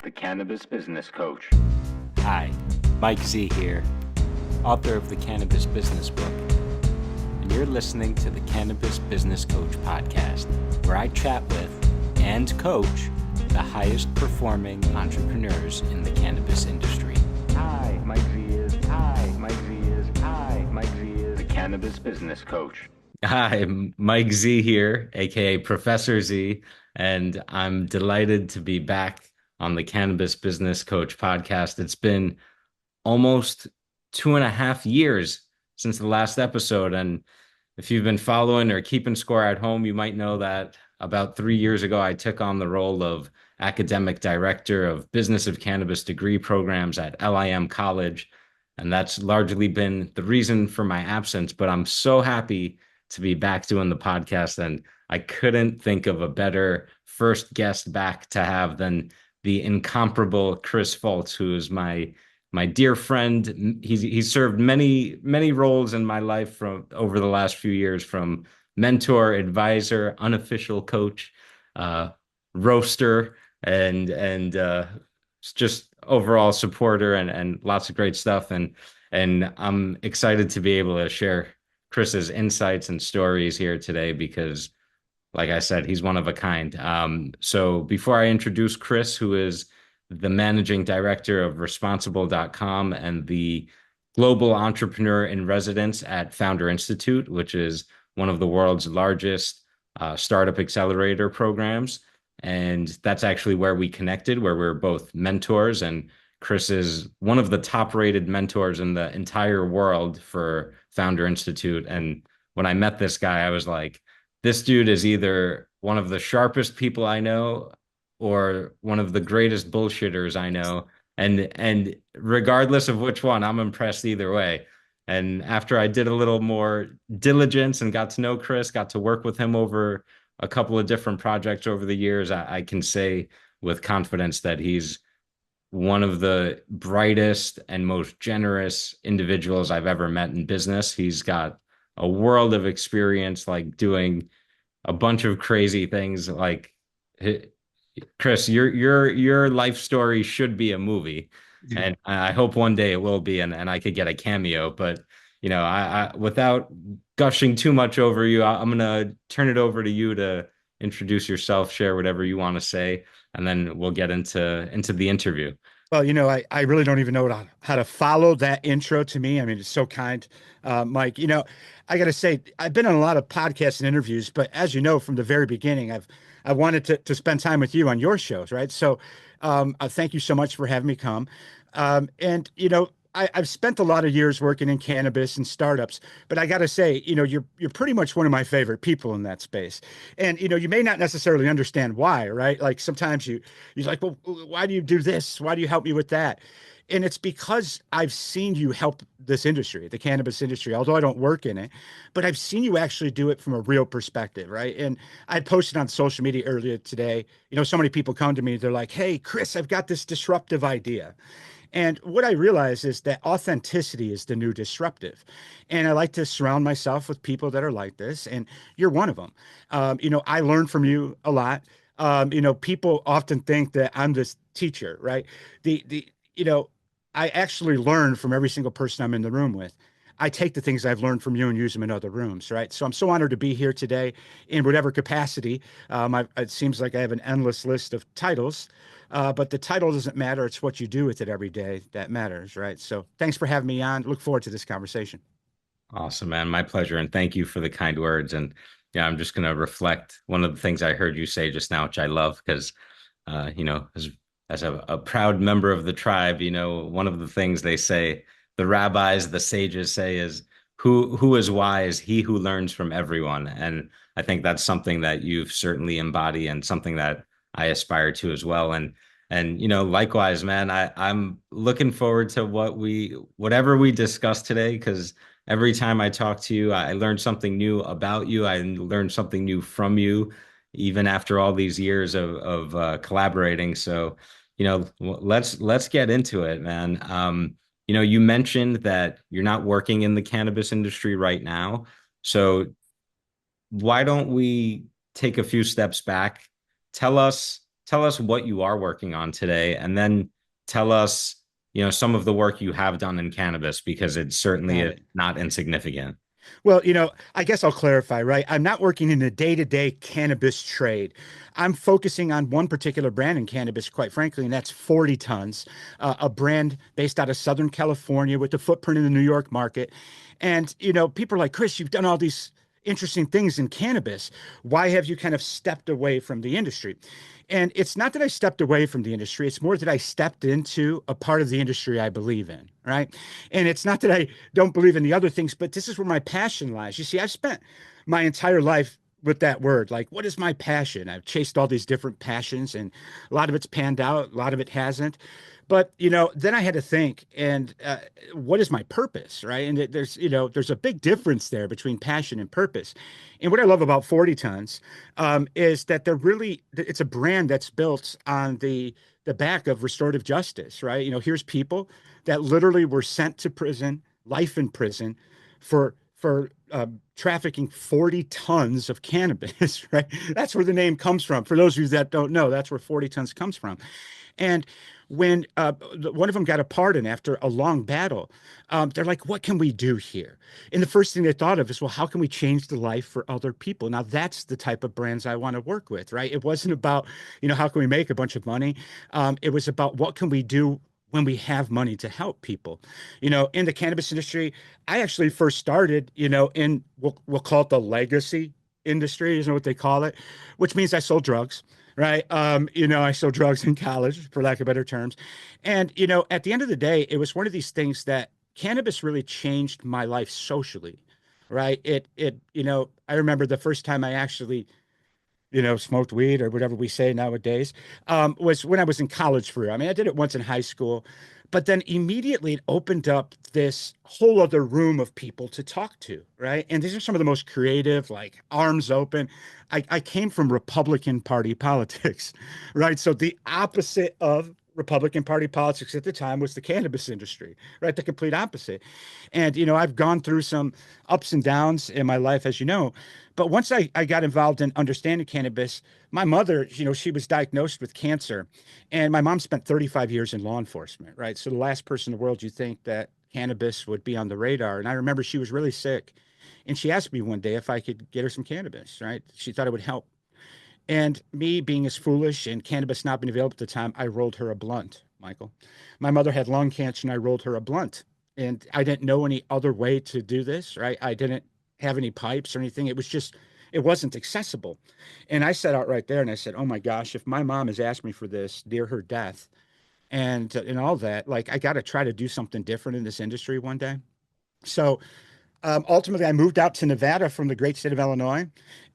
the Cannabis Business Coach. Hi, Mike Z here, author of the Cannabis Business Book, and you're listening to the Cannabis Business Coach Podcast, where I chat with and coach the highest performing entrepreneurs in the cannabis industry. Hi, Mike Z is. Hi, Mike Z is. Hi, Mike Z is the Cannabis Business Coach. Hi, Mike Z here, aka Professor Z, and I'm delighted to be back on the Cannabis Business Coach Podcast. It's been almost 2.5 years since the last episode, and if you've been following or keeping score at home, you might know that about 3 years ago, I took on the role of academic director of business of cannabis degree programs at LIM College, and that's largely been the reason for my absence. But I'm so happy to be back doing the podcast, and I couldn't think of a better first guest back to have than the incomparable Chris Foltz, who is my dear friend. He's served many roles in my life from over the last few years, from mentor, advisor, unofficial coach, roaster, and just overall supporter, and lots of great stuff. And I'm excited to be able to share Chris's insights and stories here today because, like I said, he's one of a kind. So before I introduce Chris, who is the managing director of responsible.com and the global entrepreneur in residence at Founder Institute, which is one of the world's largest startup accelerator programs. And that's actually where we connected, where we're both mentors. And Chris is one of the top rated mentors in the entire world for Founder Institute. And when I met this guy, I was like, this dude is either one of the sharpest people I know or one of the greatest bullshitters I know. And regardless of which one, I'm impressed either way. And after I did a little more diligence and got to know Chris, got to work with him over a couple of different projects over the years, I can say with confidence that he's one of the brightest and most generous individuals I've ever met in business. He's got a world of experience, like doing a bunch of crazy things. Like, Chris, your life story should be a movie, and I hope one day it will be, and I could get a cameo. But I without gushing too much over you, I'm gonna turn it over to you to introduce yourself, share whatever you want to say, and then we'll get into the interview. Well, I really don't even know how to follow that intro to me. I mean, it's so kind, Mike. I got to say, I've been on a lot of podcasts and interviews, but as you know, from the very beginning, I wanted to spend time with you on your shows, right? So thank you so much for having me come. I've spent a lot of years working in cannabis and startups, but I got to say, you're pretty much one of my favorite people in that space. And, you may not necessarily understand why, right? Like sometimes you're like, well, why do you do this? Why do you help me with that? And it's because I've seen you help this industry, the cannabis industry, although I don't work in it, but I've seen you actually do it from a real perspective, right? And I posted on social media earlier today, so many people come to me, they're like, hey, Chris, I've got this disruptive idea. And what I realize is that authenticity is the new disruptive. And I like to surround myself with people that are like this. And you're one of them. I learn from you a lot. People often think that I'm this teacher, right? I actually learn from every single person I'm in the room with. I take the things I've learned from you and use them in other rooms, right? So I'm so honored to be here today in whatever capacity. It seems like I have an endless list of titles. But the title doesn't matter. It's what you do with it every day that matters, right? So thanks for having me on. Look forward to this conversation. Awesome, man. My pleasure. And thank you for the kind words. And yeah, I'm just going to reflect one of the things I heard you say just now, which I love because, as a proud member of the tribe, one of the things they say, the rabbis, the sages say is who is wise? He who learns from everyone. And I think that's something that you've certainly embodied and something that I aspire to as well. And likewise, man, I'm looking forward to whatever we discuss today, because every time I talk to you, I learn something new about you. I learn something new from you, even after all these years of collaborating. So, let's get into it, man. You mentioned that you're not working in the cannabis industry right now. So why don't we take a few steps back? Tell us tell us what you are working on today, and then tell us, some of the work you have done in cannabis, because it certainly Got is it. not insignificant. Well, I guess I'll clarify, right? I'm not working in the day-to-day cannabis trade. I'm focusing on one particular brand in cannabis, quite frankly, and that's 40 Tons, a brand based out of Southern California with a footprint in the New York market. And, people are like, Chris, you've done all these interesting things in cannabis. Why have you kind of stepped away from the industry? And it's not that I stepped away from the industry. It's more that I stepped into a part of the industry I believe in, right? And it's not that I don't believe in the other things, but this is where my passion lies. You see, I've spent my entire life with that word. Like, what is my passion? I've chased all these different passions, and a lot of it's panned out, a lot of it hasn't. But, then I had to think, and what is my purpose, right? And there's a big difference there between passion and purpose. And what I love about 40 Tons is that it's a brand that's built on the back of restorative justice, right? Here's people that literally were sent to prison, life in prison, for trafficking 40 tons of cannabis, right? That's where the name comes from. For those of you that don't know, that's where 40 Tons comes from. And when one of them got a pardon after a long battle, they're like, what can we do here? And the first thing they thought of is, well, how can we change the life for other people? Now, that's the type of brands I want to work with, right? It wasn't about, how can we make a bunch of money? It was about what can we do when we have money to help people. In the cannabis industry, I actually first started, in we'll call it the legacy industry, is what they call it, which means I sold drugs. Right. I sold drugs in college, for lack of better terms. And, at the end of the day, it was one of these things that cannabis really changed my life socially. Right. I remember the first time I actually, smoked weed, or whatever we say nowadays, was when I was in college for real. I mean, I did it once in high school, but then immediately it opened up this whole other room of people to talk to, right? And these are some of the most creative, like arms open. I came from Republican Party politics, right? So the opposite of Republican Party politics at the time was the cannabis industry, right? The complete opposite. And, I've gone through some ups and downs in my life, as you know. But once I got involved in understanding cannabis, my mother, she was diagnosed with cancer. And my mom spent 35 years in law enforcement, right? So the last person in the world you think that cannabis would be on the radar. And I remember she was really sick. And she asked me one day if I could get her some cannabis, right? She thought it would help. And me being as foolish and cannabis not being available at the time, I rolled her a blunt, Michael. My mother had lung cancer and I rolled her a blunt. And I didn't know any other way to do this, right? I didn't have any pipes or anything. It wasn't accessible. And I sat out right there and I said, oh my gosh, if my mom has asked me for this near her death and all that, like, I got to try to do something different in this industry one day. So ultimately, I moved out to Nevada from the great state of Illinois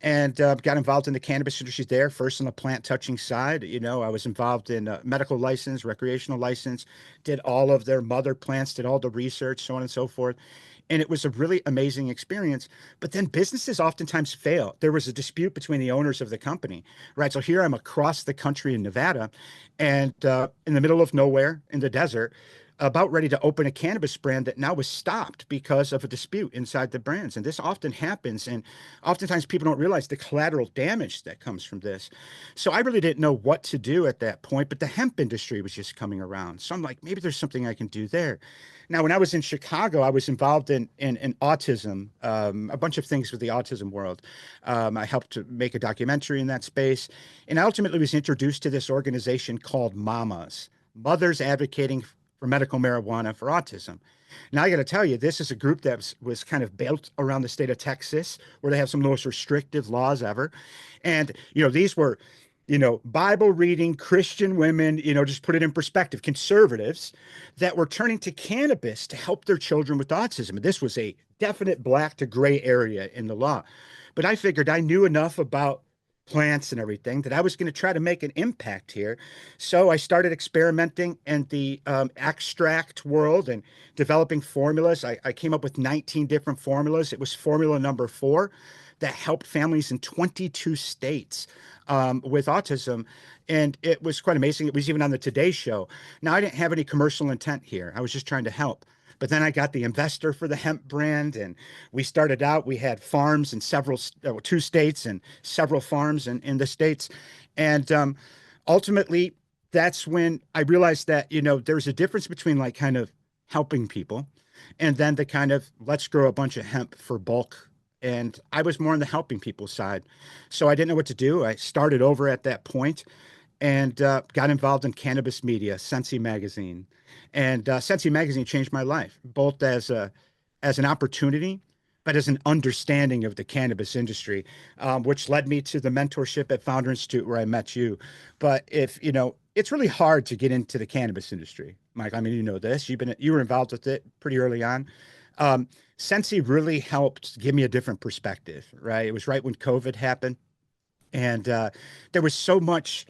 and got involved in the cannabis industry there, first on the plant touching side. I was involved in medical license, recreational license, did all of their mother plants, did all the research, so on and so forth. And it was a really amazing experience. But then businesses oftentimes fail. There was a dispute between the owners of the company, right? So here I'm across the country in Nevada and in the middle of nowhere in the desert, about ready to open a cannabis brand that now was stopped because of a dispute inside the brands. And this often happens. And oftentimes people don't realize the collateral damage that comes from this. So I really didn't know what to do at that point, but the hemp industry was just coming around. So I'm like, maybe there's something I can do there. Now, when I was in Chicago, I was involved in autism, a bunch of things with the autism world. I helped to make a documentary in that space. And I ultimately was introduced to this organization called MAMAs, Mothers Advocating for Medical Marijuana for Autism. Now, I got to tell you, this is a group that was kind of built around the state of Texas, where they have some of the most restrictive laws ever. And, these were, Bible reading Christian women, just put it in perspective, conservatives that were turning to cannabis to help their children with autism. And this was a definite black to gray area in the law. But I figured I knew enough about plants and everything that I was going to try to make an impact here. So I started experimenting in the extract world and developing formulas. I came up with 19 different formulas. It was formula number 4 that helped families in 22 states with autism. And it was quite amazing. It was even on the Today Show. Now, I didn't have any commercial intent here. I was just trying to help. But then I got the investor for the hemp brand, and we started out. We had farms in 2 states and several farms in the states. And ultimately, that's when I realized that, there's a difference between like kind of helping people and then the kind of let's grow a bunch of hemp for bulk. And I was more on the helping people side. So I didn't know what to do. I started over at that point and got involved in cannabis media, Sensi Magazine. And Sensi Magazine changed my life, both as an opportunity, but as an understanding of the cannabis industry, which led me to the mentorship at Founder Institute where I met you. But it's really hard to get into the cannabis industry, Mike. I mean, you know this. You were involved with it pretty early on. Sensi really helped give me a different perspective, right? It was right when COVID happened. And there was so much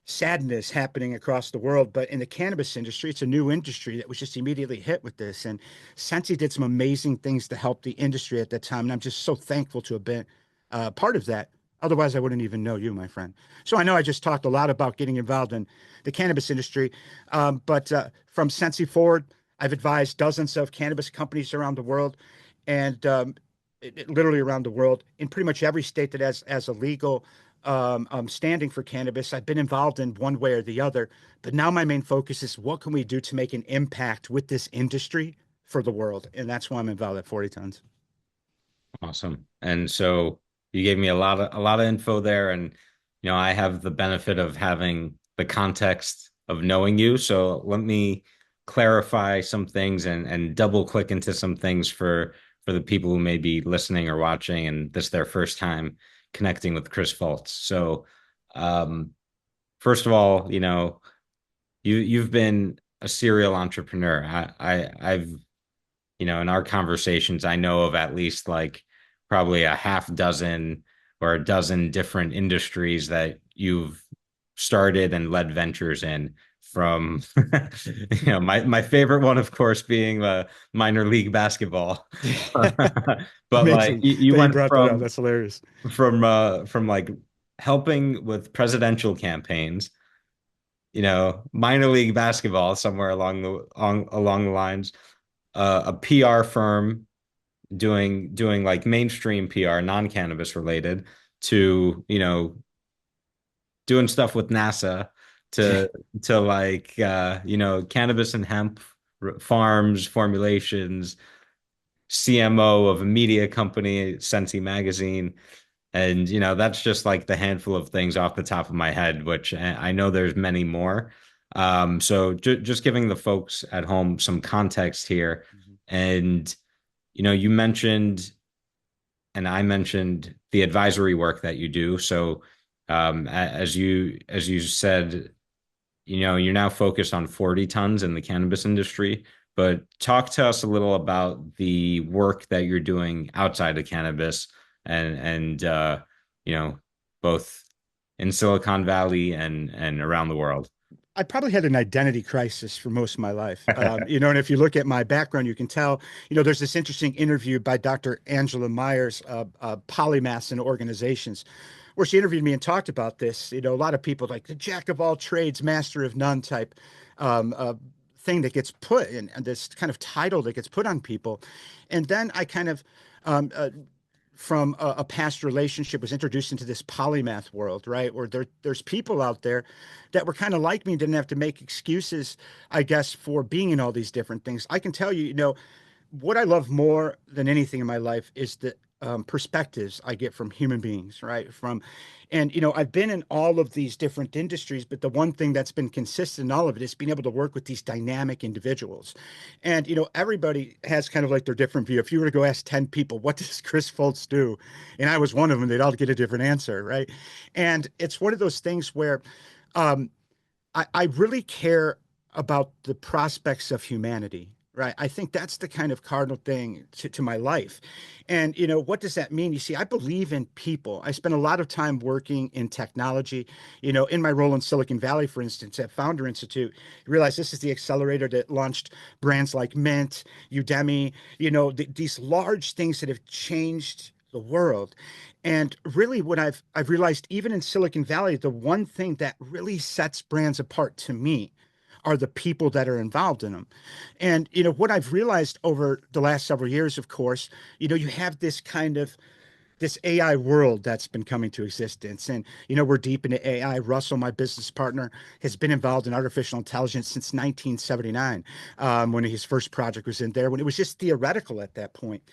sadness happening across the world. But in the cannabis industry, it's a new industry that was just immediately hit with this. And Sensi did some amazing things to help the industry at that time. And I'm just so thankful to have been part of that. Otherwise, I wouldn't even know you, my friend. So I know I just talked a lot about getting involved in the cannabis industry. But from Sensi forward, I've advised dozens of cannabis companies around the world and literally around the world in pretty much every state that has a legal standing for cannabis. I've been involved in one way or the other, but now my main focus is what can we do to make an impact with this industry for the world? And that's why I'm involved at 40 Tons. Awesome. And so you gave me a lot of info there, and I have the benefit of having the context of knowing you. So let me clarify some things and double click into some things for the people who may be listening or watching and this is their first time connecting with Chris Foltz. So first of all, you've been a serial entrepreneur. I've in our conversations, I know of at least like probably a half dozen or a dozen different industries that you've started and led ventures in from my favorite one, of course, being minor league basketball. But like Amazing you that you went brought that up. That's hilarious. from like helping with presidential campaigns, minor league basketball somewhere along the lines, a PR firm doing like mainstream PR, non-cannabis related, to doing stuff with NASA, to like cannabis and hemp farms, formulations, CMO of a media company, Sensi Magazine. And that's just like the handful of things off the top of my head, which I know there's many more. So just giving the folks at home some context here. And you mentioned, and I mentioned the advisory work that you do. So as you said, you're now focused on 40 tons in the cannabis industry, but talk to us a little about the work that you're doing outside of cannabis and both in Silicon Valley and around the world. I probably had an identity crisis for most of my life. And if you look at my background, you can tell, there's this interesting interview by Dr. Angela Myers, Polymaths in Organizations, where she interviewed me and talked about this. A lot of people like the jack of all trades, master of none type thing that gets put in, and this kind of title that gets put on people. And then I kind of, from a past relationship, was introduced into this polymath world, right? Where there's people out there that were kind of like me, didn't have to make excuses, I guess, for being in all these different things. I can tell you, what I love more than anything in my life is the perspectives I get from human beings, right? And I've been in all of these different industries, but the one thing that's been consistent in all of it is being able to work with these dynamic individuals. And everybody has kind of like their different view. If you were to go ask 10 people, what does Chris Foltz do? And I was one of them, they'd all get a different answer, right? And it's one of those things where I really care about the prospects of humanity. Right. I think that's the kind of cardinal thing to my life. And, what does that mean? You see, I believe in people. I spent a lot of time working in technology, in my role in Silicon Valley, for instance, at Founder Institute. You realize this is the accelerator that launched brands like Mint, Udemy, these large things that have changed the world. And really what I've realized, even in Silicon Valley, the one thing that really sets brands apart to me are the people that are involved in them. And, what I've realized over the last several years, of course, you have this kind of this AI world that's been coming to existence. And, we're deep into AI. Russell, my business partner, has been involved in artificial intelligence since 1979, when his first project was in there, when it was just theoretical at that point.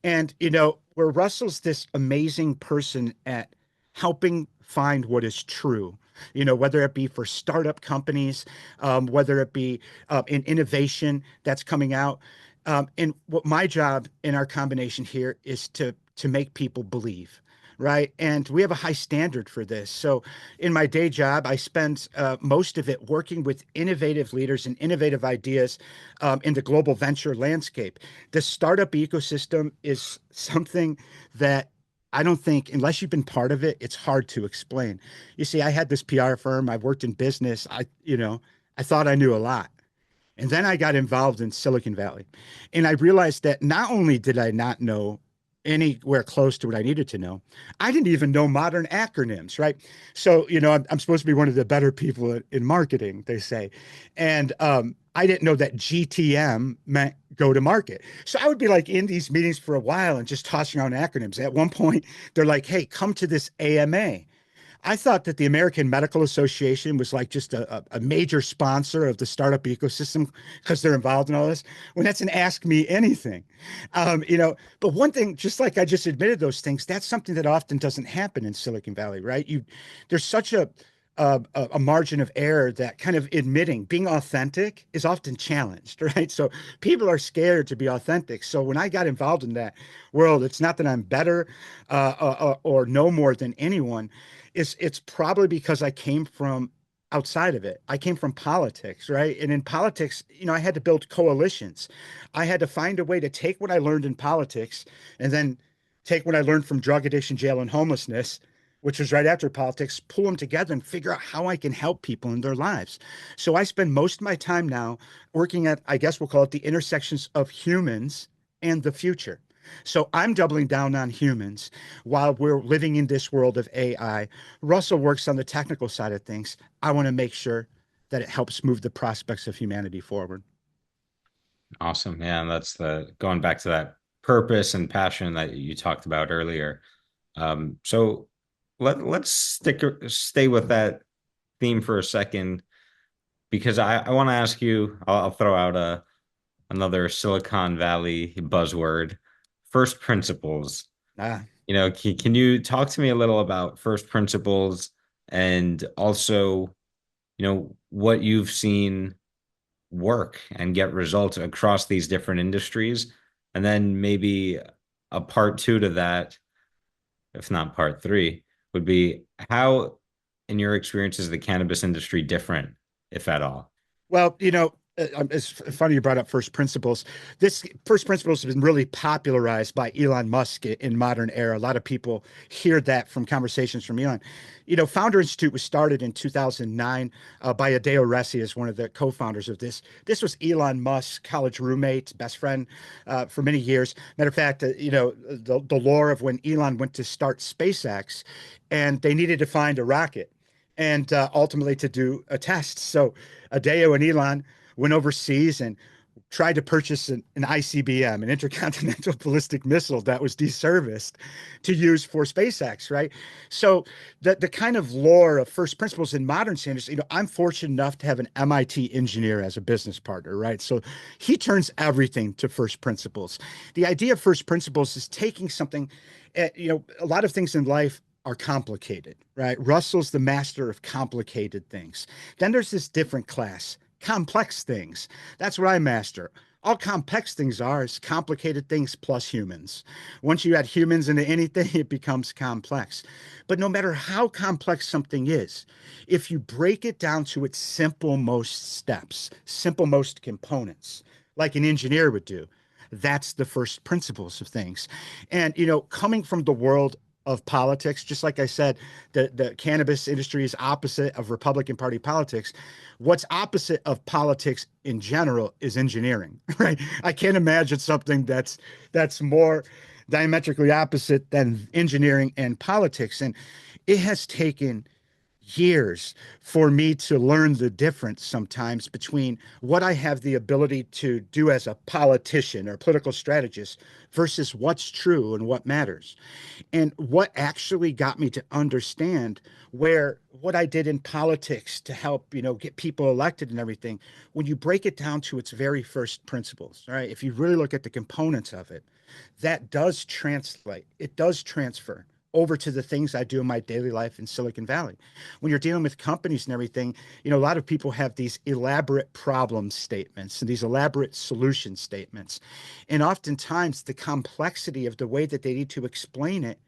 And, where Russell's this amazing person at helping find what is true, whether it be for startup companies, whether it be in innovation that's coming out. And what my job in our combination here is to make people believe, right? And we have a high standard for this. So in my day job, I spend most of it working with innovative leaders and innovative ideas in the global venture landscape. The startup ecosystem is something that I don't think, unless you've been part of it, it's hard to explain. You see, I had this PR firm. I worked in business. I thought I knew a lot. And then I got involved in Silicon Valley. And I realized that not only did I not know anywhere close to what I needed to know, I didn't even know modern acronyms, right? So, I'm supposed to be one of the better people in marketing, they say. And I didn't know that GTM meant go to market. So I would be like in these meetings for a while and just tossing around acronyms. At one point, they're like, hey, come to this AMA. I thought that the American Medical Association was like just a major sponsor of the startup ecosystem because they're involved in all this, when that's an ask me anything. But one thing, just like I just admitted those things, that's something that often doesn't happen in Silicon Valley, right? There's such a margin of error that kind of being authentic is often challenged, right? So people are scared to be authentic. So when I got involved in that world, it's not that I'm better or know more than anyone. It's probably because I came from outside of it. I came from politics, right? And in politics, I had to build coalitions. I had to find a way to take what I learned in politics and then take what I learned from drug addiction, jail, and homelessness, which was right after politics, pull them together and figure out how I can help people in their lives. So I spend most of my time now working at, I guess we'll call it the intersections of humans and the future. So I'm doubling down on humans while we're living in this world of AI. Russell works on the technical side of things. I want to make sure that it helps move the prospects of humanity forward. Awesome. Yeah, and that's going back to that purpose and passion that you talked about earlier. So let's stay with that theme for a second, because I want to ask you, I'll throw out another Silicon Valley buzzword: first principles. Can you talk to me a little about first principles, and also, what you've seen work and get results across these different industries? And then maybe a part two to that, if not part three, would be how, in your experience, is the cannabis industry different, if at all? Well, it's funny you brought up first principles. This first principles has been really popularized by Elon Musk in modern era. A lot of people hear that from conversations from Elon. Founder Institute was started in 2009 by Adeo Ressi as one of the co-founders of this. This was Elon Musk's college roommate, best friend for many years. Matter of fact, the lore of when Elon went to start SpaceX and they needed to find a rocket and ultimately to do a test. So Adeo and Elon went overseas and tried to purchase an ICBM, an intercontinental ballistic missile that was deserviced to use for SpaceX, right? So the kind of lore of first principles in modern standards, I'm fortunate enough to have an MIT engineer as a business partner, right? So he turns everything to first principles. The idea of first principles is taking something, a lot of things in life are complicated, right? Russell's the master of complicated things. Then there's this different class, complex things. That's what I master. All complex things are is complicated things plus humans. Once you add humans into anything, it becomes complex. But no matter how complex something is, if you break it down to its simple most steps, simple most components, like an engineer would do, that's the first principles of things. And, coming from the world of politics, just like I said, the cannabis industry is opposite of Republican Party politics. What's opposite of politics in general is engineering, right? I can't imagine something that's more diametrically opposite than engineering and politics. And it has taken years for me to learn the difference sometimes between what I have the ability to do as a politician or political strategist versus what's true and what matters. And what actually got me to understand where what I did in politics to help, get people elected and everything, when you break it down to its very first principles, right? If you really look at the components of it, that does translate, it does transfer over to the things I do in my daily life in Silicon Valley. When you're dealing with companies and everything, a lot of people have these elaborate problem statements and these elaborate solution statements. And oftentimes the complexity of the way that they need to explain it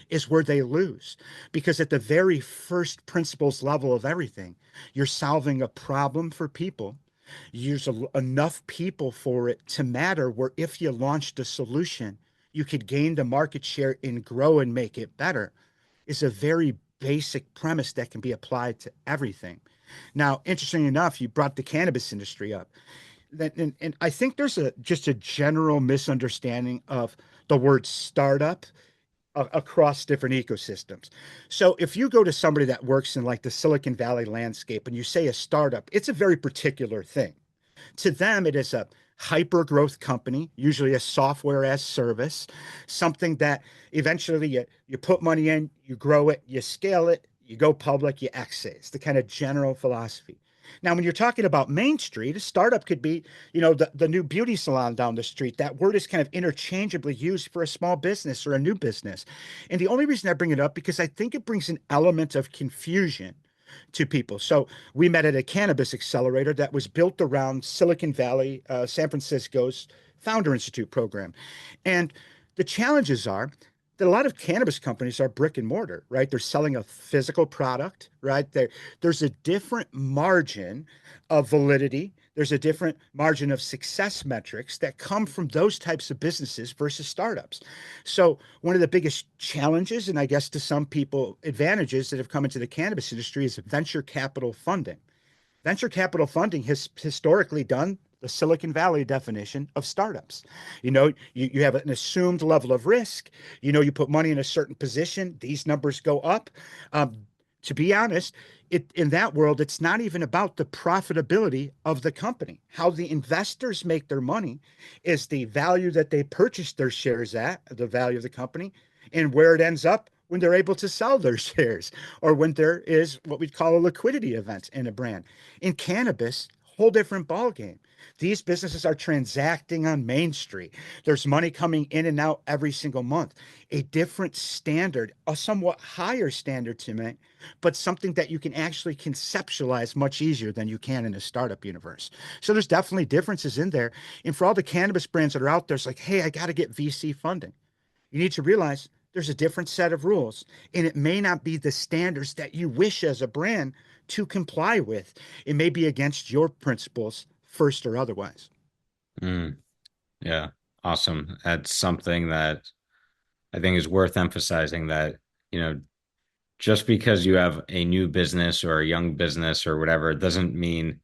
is where they lose. Because at the very first principles level of everything, you're solving a problem for people. Use enough people for it to matter, where if you launched a solution, you could gain the market share and grow and make it better, is a very basic premise that can be applied to everything. Now, interestingly enough, you brought the cannabis industry up. And I think there's just a general misunderstanding of the word startup across different ecosystems. So if you go to somebody that works in like the Silicon Valley landscape and you say a startup, it's a very particular thing. To them, it is a hyper growth company, usually a software as service, something that eventually you put money in, you grow it, you scale it, you go public, you exit. It's the kind of general philosophy. Now, when you're talking about Main Street, a startup could be, the new beauty salon down the street. That word is kind of interchangeably used for a small business or a new business. And the only reason I bring it up, because I think it brings an element of confusion to people. So we met at a cannabis accelerator that was built around Silicon Valley, San Francisco's Founder Institute program. And the challenges are that a lot of cannabis companies are brick and mortar, right? They're selling a physical product, right? There's a different margin of validity. There's a different margin of success metrics that come from those types of businesses versus startups. So one of the biggest challenges, and I guess to some people, advantages that have come into the cannabis industry, is venture capital funding. Venture capital funding has historically done the Silicon Valley definition of startups. You have an assumed level of risk. You put money in a certain position, these numbers go up. To be honest, in that world, it's not even about the profitability of the company. How the investors make their money is the value that they purchased their shares at, the value of the company, and where it ends up when they're able to sell their shares, or when there is what we'd call a liquidity event in a brand. In cannabis, whole different ballgame. These businesses are transacting on Main Street. There's money coming in and out every single month. A different standard, a somewhat higher standard to me, but something that you can actually conceptualize much easier than you can in a startup universe. So there's definitely differences in there. And for all the cannabis brands that are out there, it's like, hey, I got to get VC funding. You need to realize there's a different set of rules, and it may not be the standards that you wish as a brand to comply with. It may be against your principles, first or otherwise. Yeah, awesome. That's something that I think is worth emphasizing, that, just because you have a new business or a young business or whatever, it doesn't mean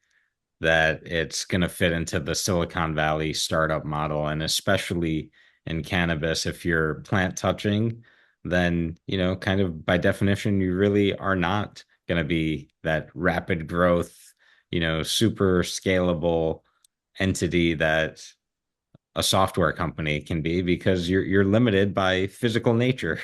that it's going to fit into the Silicon Valley startup model. And especially in cannabis, if you're plant touching, then, kind of by definition, you really are not going to be that rapid growth, super scalable entity that a software company can be, because you're limited by physical nature.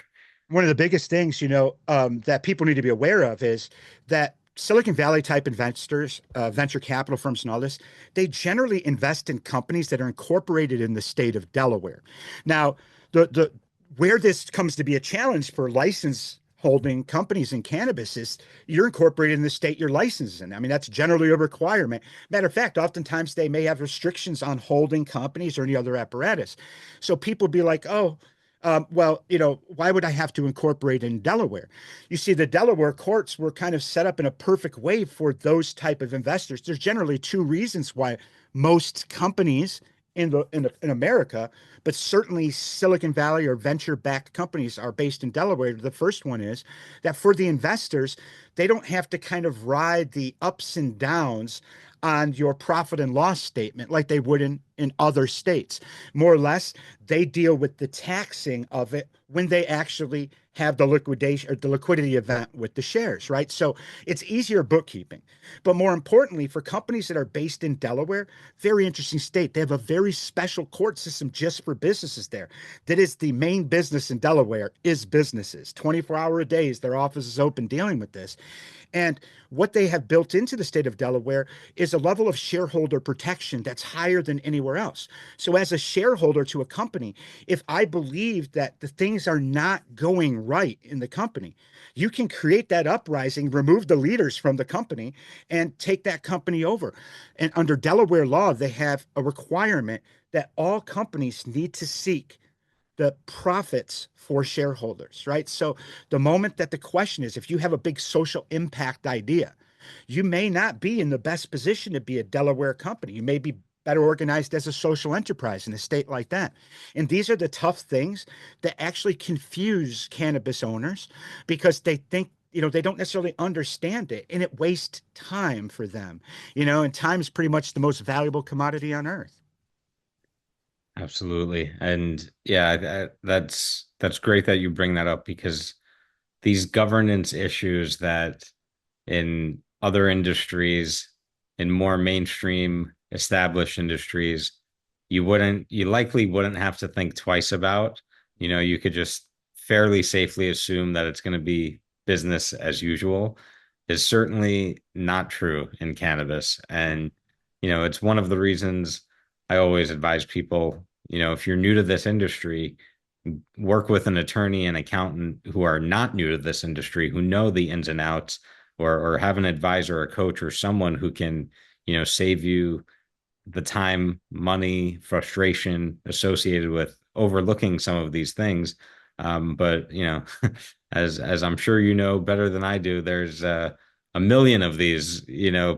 One of the biggest things, that people need to be aware of is that Silicon Valley type investors, venture capital firms and all this, they generally invest in companies that are incorporated in the state of Delaware. Now, the where this comes to be a challenge for license holding companies in cannabis is you're incorporated in the state you're licensed in. I mean, that's generally a requirement. Matter of fact, oftentimes they may have restrictions on holding companies or any other apparatus. So people be like, oh, well, why would I have to incorporate in Delaware? You see, the Delaware courts were kind of set up in a perfect way for those type of investors. There's generally two reasons why most companies in America, but certainly Silicon Valley or venture-backed companies are based in Delaware. The first one is that for the investors, they don't have to kind of ride the ups and downs on your profit and loss statement like they would in other states. More or less, they deal with the taxing of it when they actually have the liquidation or the liquidity event with the shares, right? So it's easier bookkeeping. But more importantly, for companies that are based in Delaware, very interesting state. They have a very special court system just for businesses there. That is the main business in Delaware is businesses. 24-hour a days, their office is open dealing with this. And what they have built into the state of Delaware is a level of shareholder protection that's higher than anywhere else. So, as a shareholder to a company, if I believe that the things are not going right in the company, you can create that uprising, remove the leaders from the company, and take that company over. And under Delaware law, they have a requirement that all companies need to seek the profits for shareholders, right? So the moment that the question is, if you have a big social impact idea, you may not be in the best position to be a Delaware company. You may be better organized as a social enterprise in a state like that. And these are the tough things that actually confuse cannabis owners because they think, they don't necessarily understand it, and it wastes time for them, and time is pretty much the most valuable commodity on earth. Absolutely. And yeah, that's great that you bring that up, because these governance issues that in other industries, in more mainstream established industries, you likely wouldn't have to think twice about. You could just fairly safely assume that it's going to be business as usual, is certainly not true in cannabis. And, it's one of the reasons I always advise people, if you're new to this industry, work with an attorney and accountant who are not new to this industry, who know the ins and outs, or have an advisor, a coach, or someone who can, save you the time, money, frustration associated with overlooking some of these things. But as I'm sure you know better than I do, there's a million of these,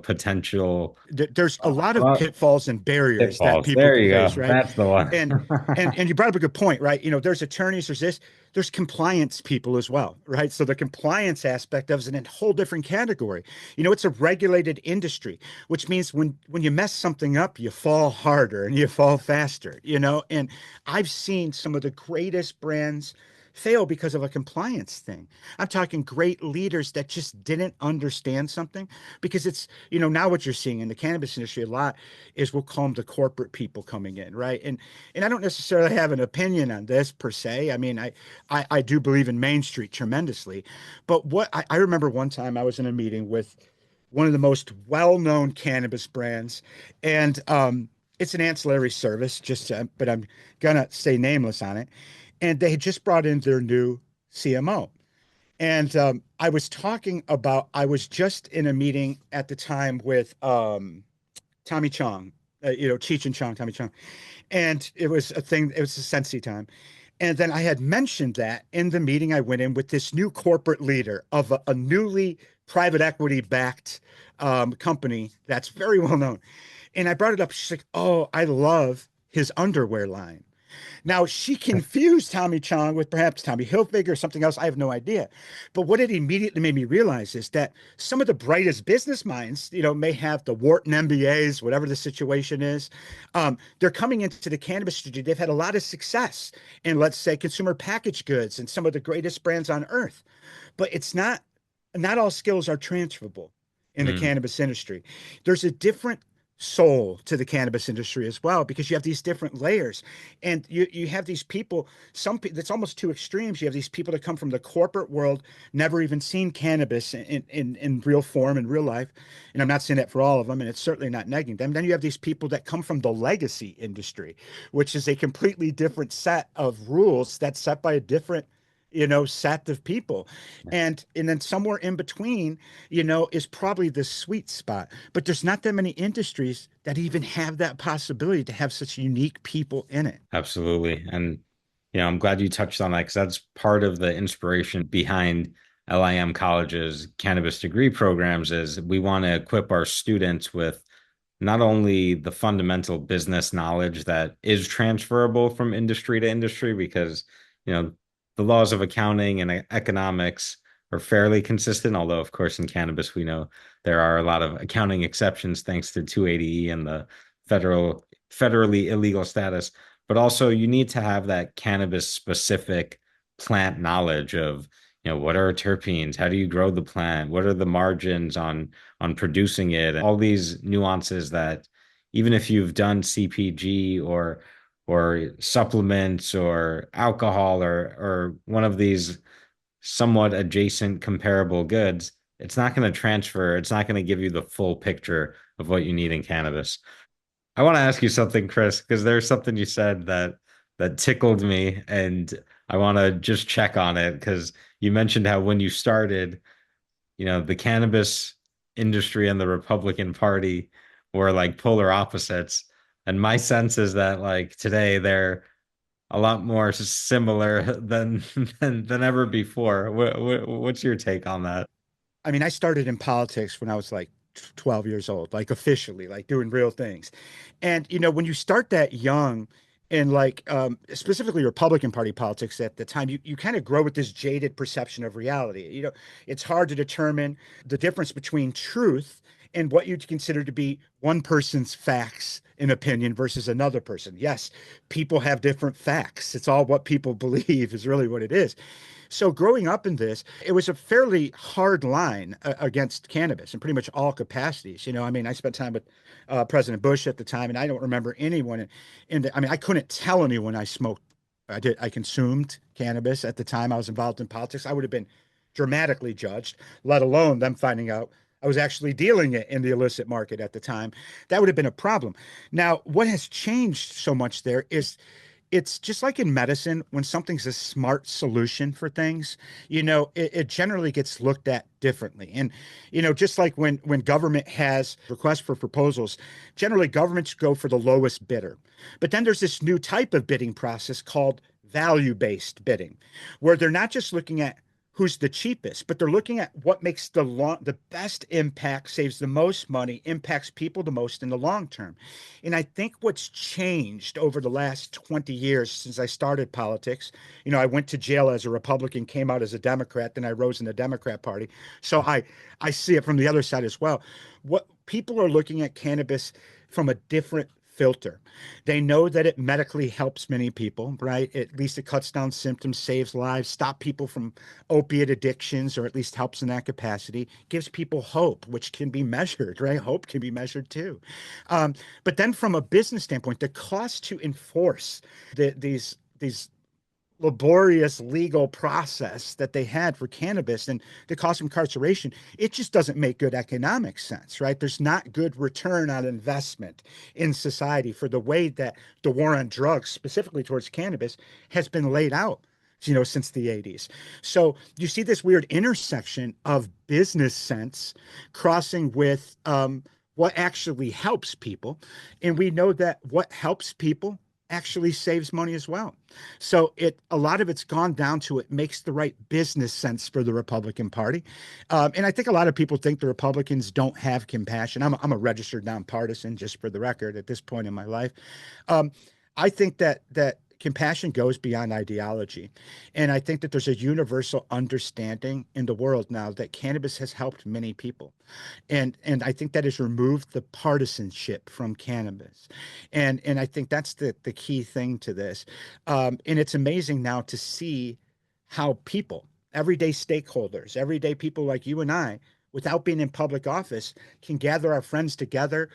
potential. There's a lot of pitfalls and barriers that Pitfalls. people There can you go. face, right? That's the one. And you brought up a good point, right? There's attorneys, there's compliance people as well, right? So the compliance aspect of it is in a whole different category. It's a regulated industry, which means when you mess something up, you fall harder and you fall faster, and I've seen some of the greatest brands fail because of a compliance thing. I'm talking great leaders that just didn't understand something, because it's, now what you're seeing in the cannabis industry a lot is, we'll call them the corporate people coming in, right? And I don't necessarily have an opinion on this per se. I mean, I do believe in Main Street tremendously, but what I remember one time I was in a meeting with one of the most well-known cannabis brands, and it's an ancillary service, but I'm gonna stay nameless on it. And they had just brought in their new CMO. And I was just in a meeting at the time with Tommy Chong, Cheech and Chong, Tommy Chong. And it was a Sensi time. And then I had mentioned that in the meeting I went in with this new corporate leader of a newly private equity backed company that's very well known. And I brought it up. She's like, "Oh, I love his underwear line." Now, she confused Tommy Chong with perhaps Tommy Hilfiger or something else. I have no idea. But what it immediately made me realize is that some of the brightest business minds, may have the Wharton MBAs, whatever the situation is. They're coming into the cannabis industry. They've had a lot of success in, let's say, consumer packaged goods and some of the greatest brands on earth. But it's not all skills are transferable in the cannabis industry. There's a different soul to the cannabis industry as well, because you have these different layers, and you have these people, that's almost two extremes. You have these people that come from the corporate world, never even seen cannabis in real form, in real life, and I'm not saying that for all of them, and it's certainly not negging them. Then you have these people that come from the legacy industry, which is a completely different set of rules that's set by a different set of people. And then somewhere in between, is probably the sweet spot. But there's not that many industries that even have that possibility to have such unique people in it. Absolutely. And, I'm glad you touched on that, because that's part of the inspiration behind LIM College's cannabis degree programs. Is we want to equip our students with not only the fundamental business knowledge that is transferable from industry to industry, because, the laws of accounting and economics are fairly consistent, although, of course, in cannabis, we know there are a lot of accounting exceptions thanks to 280E and the federally illegal status. But also, you need to have that cannabis-specific plant knowledge of, what are terpenes? How do you grow the plant? What are the margins on producing it? All these nuances that even if you've done CPG or supplements or alcohol or one of these somewhat adjacent comparable goods, it's not going to transfer. It's not going to give you the full picture of what you need in cannabis. I want to ask you something, Chris, because there's something you said that tickled me, and I want to just check on it because you mentioned how when you started, the cannabis industry and the Republican Party were like polar opposites. And my sense is that like today they're a lot more similar than ever before. What's your take on that? I mean, I started in politics when I was like 12 years old, like officially, like doing real things. And, when you start that young and like specifically Republican Party politics at the time, you kind of grow with this jaded perception of reality. It's hard to determine the difference between truth and what you'd consider to be one person's facts and opinion versus another person. Yes, people have different facts. It's all what people believe is really what it is. So growing up in this, it was a fairly hard line against cannabis in pretty much all capacities. I mean, I spent time with President Bush at the time, and I don't remember anyone I mean, I couldn't tell anyone I smoked. I consumed cannabis at the time I was involved in politics. I would have been dramatically judged, let alone them finding out I was actually dealing it in the illicit market at the time. That would have been a problem. Now, what has changed so much there is it's just like in medicine, when something's a smart solution for things, it generally gets looked at differently. And, just like when government has requests for proposals, generally governments go for the lowest bidder. But then there's this new type of bidding process called value-based bidding, where they're not just looking at who's the cheapest, but they're looking at what makes the best impact, saves the most money, impacts people the most in the long term. And I think what's changed over the last 20 years since I started politics, I went to jail as a Republican, came out as a Democrat, then I rose in the Democrat Party. So I see it from the other side as well. What people are looking at cannabis from a different filter. They know that it medically helps many people, right? At least it cuts down symptoms, saves lives, stop people from opiate addictions, or at least helps in that capacity, gives people hope, which can be measured, right? Hope can be measured too. But then from a business standpoint, the cost to enforce these laborious legal process that they had for cannabis and the cost of incarceration, it just doesn't make good economic sense, right? There's not good return on investment in society for the way that the war on drugs, specifically towards cannabis, has been laid out, since the 80s. So you see this weird intersection of business sense crossing with what actually helps people. And we know that what helps people actually saves money as well. So a lot of it's gone down to it makes the right business sense for the Republican Party. And I think a lot of people think the Republicans don't have compassion. I'm a registered nonpartisan, just for the record, at this point in my life. I think that compassion goes beyond ideology. And I think that there's a universal understanding in the world now that cannabis has helped many people. And I think that has removed the partisanship from cannabis. And I think that's the key thing to this. And it's amazing now to see how people, everyday stakeholders, everyday people like you and I, without being in public office, can gather our friends together,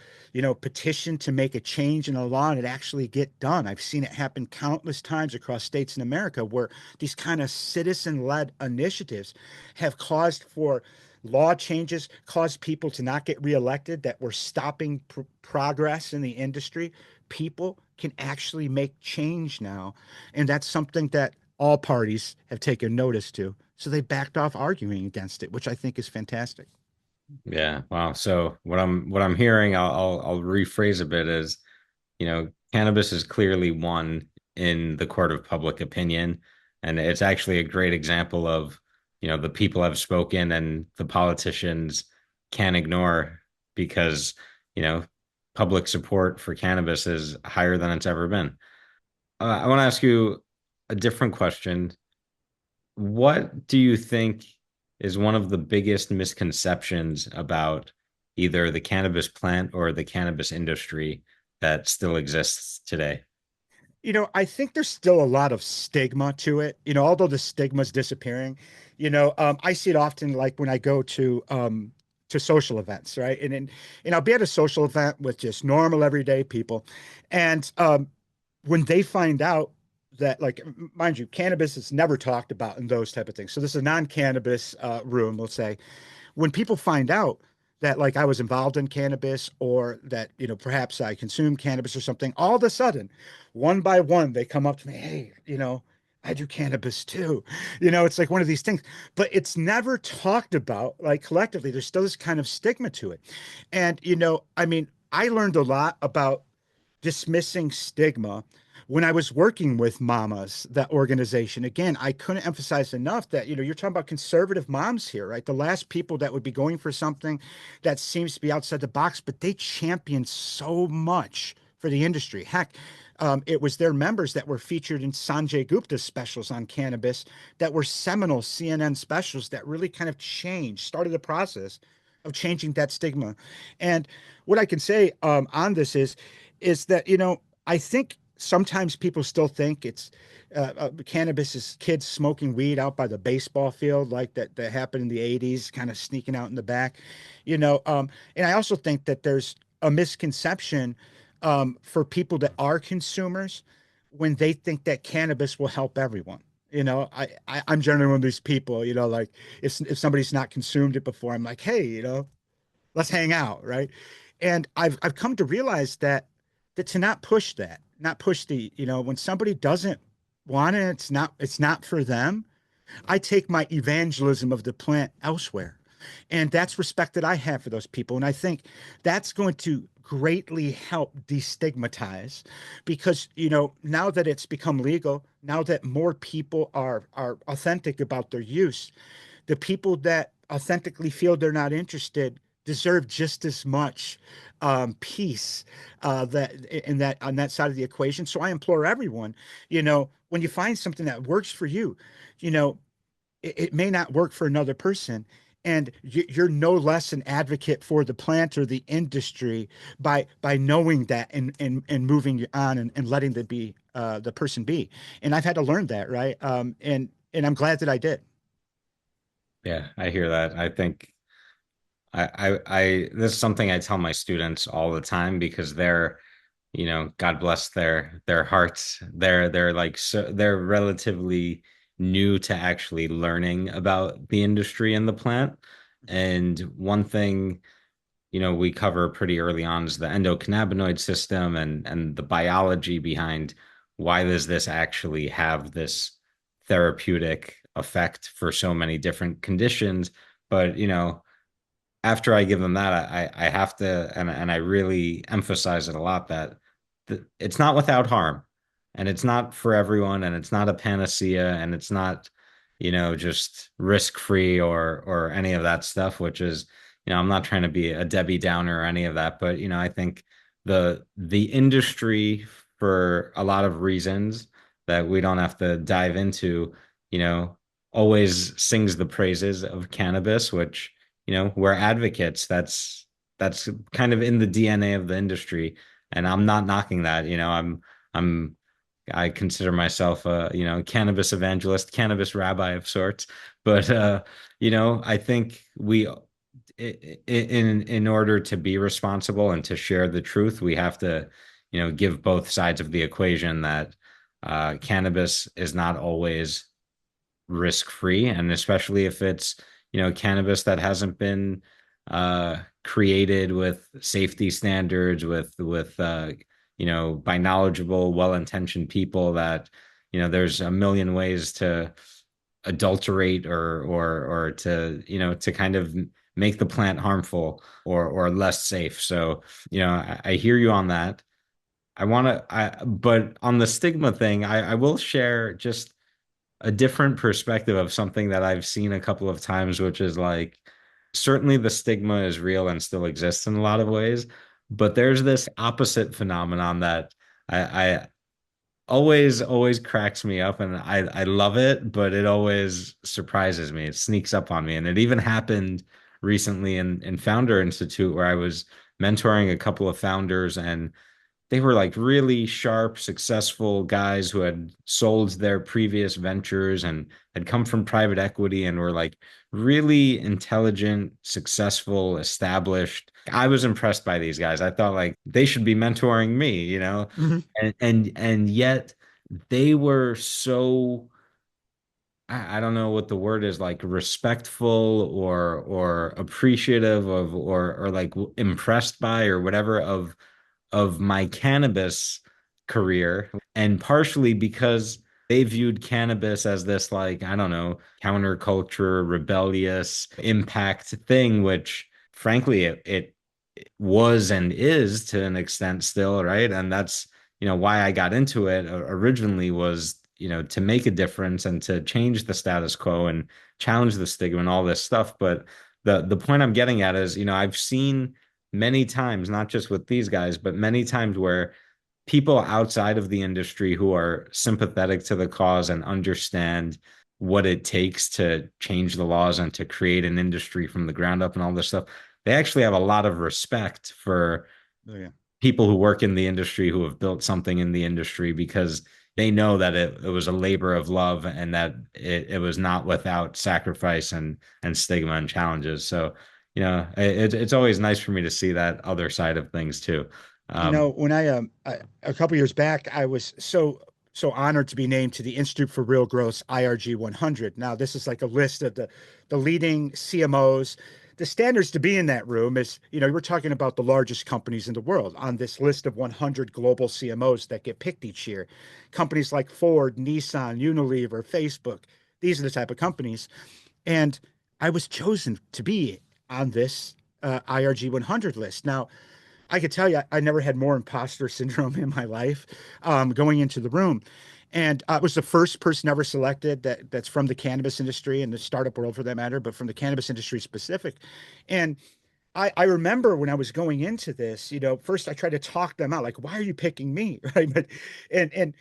petition to make a change in a law and it actually get done. I've seen it happen countless times across states in America where these kind of citizen-led initiatives have caused for law changes, caused people to not get reelected, that were stopping progress in the industry. People can actually make change now. And that's something that all parties have taken notice to. So they backed off arguing against it, which I think is fantastic. Yeah. Wow. So what I'm hearing, I'll rephrase a bit is, cannabis is clearly won in the court of public opinion. And it's actually a great example of, the people have spoken and the politicians can't ignore because, public support for cannabis is higher than it's ever been. I want to ask you a different question. What do you think is one of the biggest misconceptions about either the cannabis plant or the cannabis industry that still exists today? I think there's still a lot of stigma to it, although the stigma is disappearing. I see it often like when I go to social events, right? And I'll be at a social event with just normal everyday people. And when they find out that, like, mind you, cannabis is never talked about in those type of things. So this is a non-cannabis room, we'll say. When people find out that, like, I was involved in cannabis, or that, perhaps I consumed cannabis or something, all of a sudden, one by one, they come up to me, hey, I do cannabis too. It's like one of these things, but it's never talked about, like, collectively. There's still this kind of stigma to it. And, I mean, I learned a lot about dismissing stigma when I was working with Mamas, that organization. Again, I couldn't emphasize enough that, you're talking about conservative moms here, right? The last people that would be going for something that seems to be outside the box, but they champion so much for the industry. Heck, it was their members that were featured in Sanjay Gupta's specials on cannabis, that were seminal CNN specials that really kind of started the process of changing that stigma. And what I can say on this is that, I think sometimes people still think it's cannabis is kids smoking weed out by the baseball field, like that happened in the 80s, kind of sneaking out in the back, and I also think that there's a misconception for people that are consumers when they think that cannabis will help everyone. I'm generally one of these people, like, if somebody's not consumed it before, I'm like, hey, let's hang out, right? And I've come to realize that to not push that, not push when somebody doesn't want it, it's not for them. I take my evangelism of the plant elsewhere. And that's respect that I have for those people. And I think that's going to greatly help destigmatize, because, now that it's become legal, now that more people are authentic about their use, the people that authentically feel they're not interested deserve just as much peace that in that on that side of the equation. So I implore everyone, when you find something that works for you, it may not work for another person. And you're no less an advocate for the plant or the industry by knowing that, and moving on, and letting the person be. And I've had to learn that, right? And I'm glad that I did. Yeah, I hear that. I think I this is something I tell my students all the time, because they're, God bless their hearts. They're like, so they're relatively new to actually learning about the industry and the plant. And one thing, we cover pretty early on is the endocannabinoid system, and the biology behind why does this actually have this therapeutic effect for so many different conditions. But, after I give them that, I have to, and I really emphasize it a lot, that it's not without harm, and it's not for everyone, and it's not a panacea, and it's not, just risk-free or any of that stuff, which is, I'm not trying to be a Debbie Downer or any of that, but, I think the industry, for a lot of reasons that we don't have to dive into, always sings the praises of cannabis, which, we're advocates. That's kind of in the DNA of the industry, and I'm not knocking that. I consider myself a, cannabis evangelist, cannabis rabbi of sorts. But I think in order to be responsible and to share the truth, we have to, give both sides of the equation, that cannabis is not always risk-free, and especially if it's, cannabis that hasn't been created with safety standards, with by knowledgeable, well-intentioned people, that, there's a million ways to adulterate or to kind of make the plant harmful or less safe. So, I hear you on that. But on the stigma thing, I will share just a different perspective of something that I've seen a couple of times, which is like, certainly the stigma is real and still exists in a lot of ways, but there's this opposite phenomenon that I always cracks me up, and I love it, but it always surprises me. It sneaks up on me. And it even happened recently in Founder Institute, where I was mentoring a couple of founders, and they were like really sharp, successful guys who had sold their previous ventures and had come from private equity and were like really intelligent, successful, established. I was impressed by these guys. I thought like they should be mentoring me, you know? Mhm. And yet they were so I don't know what the word is, like respectful or appreciative of or like impressed by or whatever of my cannabis career, and partially because they viewed cannabis as this, like, I don't know, counterculture, rebellious impact thing, which frankly it was and is to an extent still, right? And that's, why I got into it originally was, to make a difference and to change the status quo and challenge the stigma and all this stuff. But the point I'm getting at is, I've seen many times, not just with these guys, but many times where people outside of the industry who are sympathetic to the cause and understand what it takes to change the laws and to create an industry from the ground up and all this stuff, they actually have a lot of respect for Oh, yeah. people who work in the industry who have built something in the industry because they know that it was a labor of love and that it was not without sacrifice and stigma and challenges. So, it's always nice for me to see that other side of things too. When a couple years back, I was so honored to be named to the Institute for Real Growth's IRG 100. Now, this is like a list of the leading CMOs. The standards to be in that room is, we're talking about the largest companies in the world on this list of 100 global CMOs that get picked each year. Companies like Ford, Nissan, Unilever, Facebook. These are the type of companies. And I was chosen to be on this IRG 100 list. Now, I could tell you, I never had more imposter syndrome in my life going into the room. And I was the first person ever selected that's from the cannabis industry and the startup world for that matter, but from the cannabis industry specific. And I remember when I was going into this, first I tried to talk them out, like, why are you picking me? Right. But, and,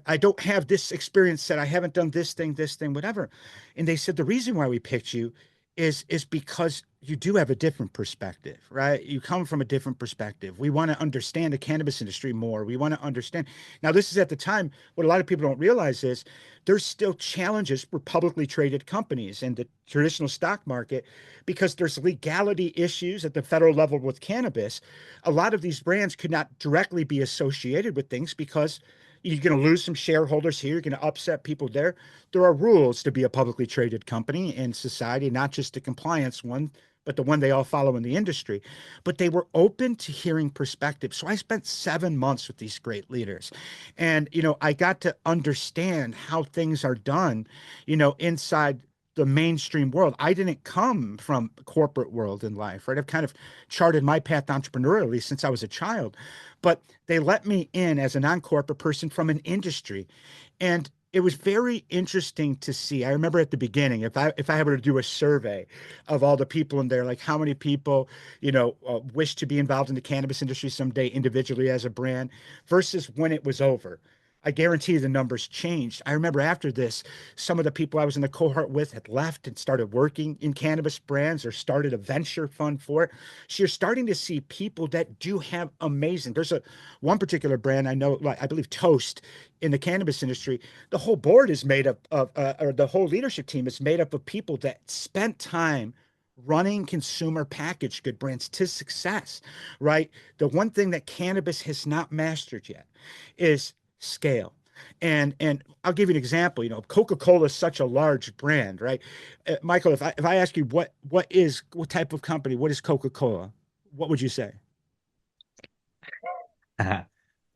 I don't have this experience set. I haven't done this thing, whatever. And they said, the reason why we picked you is because you do have a different perspective, right? You come from a different perspective. We want to understand the cannabis industry more. We want to understand. Now, this is at the time, what a lot of people don't realize is there's still challenges for publicly traded companies in the traditional stock market because there's legality issues at the federal level with cannabis. A lot of these brands could not directly be associated with things because you're going to lose some shareholders here. You're going to upset people there. There are rules to be a publicly traded company in society, not just the compliance one, but the one they all follow in the industry. But they were open to hearing perspectives. So I spent 7 months with these great leaders. And, I got to understand how things are done, inside the mainstream world. I didn't come from corporate world in life, right? I've kind of charted my path entrepreneurially since I was a child, but they let me in as a non-corporate person from an industry. And it was very interesting to see. I remember at the beginning, if I were to do a survey of all the people in there, like how many people, wish to be involved in the cannabis industry someday individually as a brand versus when it was over. I guarantee the numbers changed. I remember after this, some of the people I was in the cohort with had left and started working in cannabis brands or started a venture fund for it. So you're starting to see people that do have amazing. There's one particular brand I know, like I believe Toast in the cannabis industry. The whole board is made up of, or the whole leadership team is made up of people that spent time running consumer packaged good brands to success, right? The one thing that cannabis has not mastered yet is scale. And I'll give you an example. Coca-Cola is such a large brand, right? Michael, if I ask you what type of company, what is Coca-Cola? What would you say?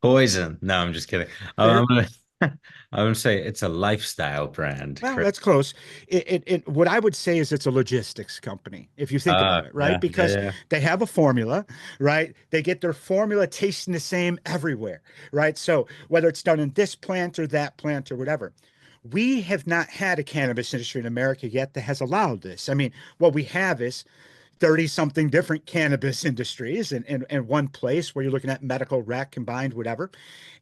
Poison. No, I'm just kidding. Fair. I'm gonna say it's a lifestyle brand, Well, Chris. that's close. What I would say is it's a logistics company, if you think about it, right? Yeah, yeah, Because yeah. they have a formula, right? They get their formula tasting the same everywhere, right? So whether it's done in this plant or that plant or whatever, we have not had a cannabis industry in America yet that has allowed this. I mean, what we have is 30 something different cannabis industries in one place where you're looking at medical, rec, combined, whatever.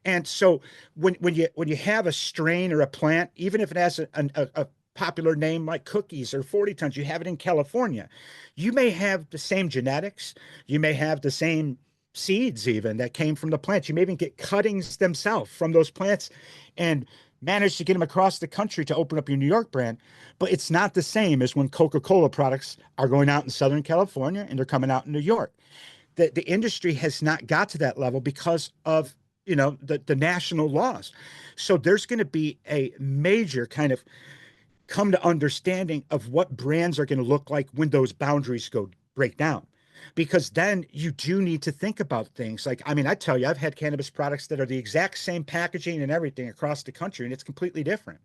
And so when you have a strain or a plant, even if it has a popular name like cookies or 40 tons, you have it in California. You may have the same genetics, you may have the same seeds even that came from the plants. You may even get cuttings themselves from those plants and manage to get them across the country to open up your New York brand. But it's not the same as when Coca-Cola products are going out in Southern California and they're coming out in New York. The industry has not got to that level because of the national laws. So there's going to be a major kind of come to understanding of what brands are going to look like when those boundaries go break down. Because then you do need to think about things like, I mean, I tell you, I've had cannabis products that are the exact same packaging and everything across the country, and it's completely different.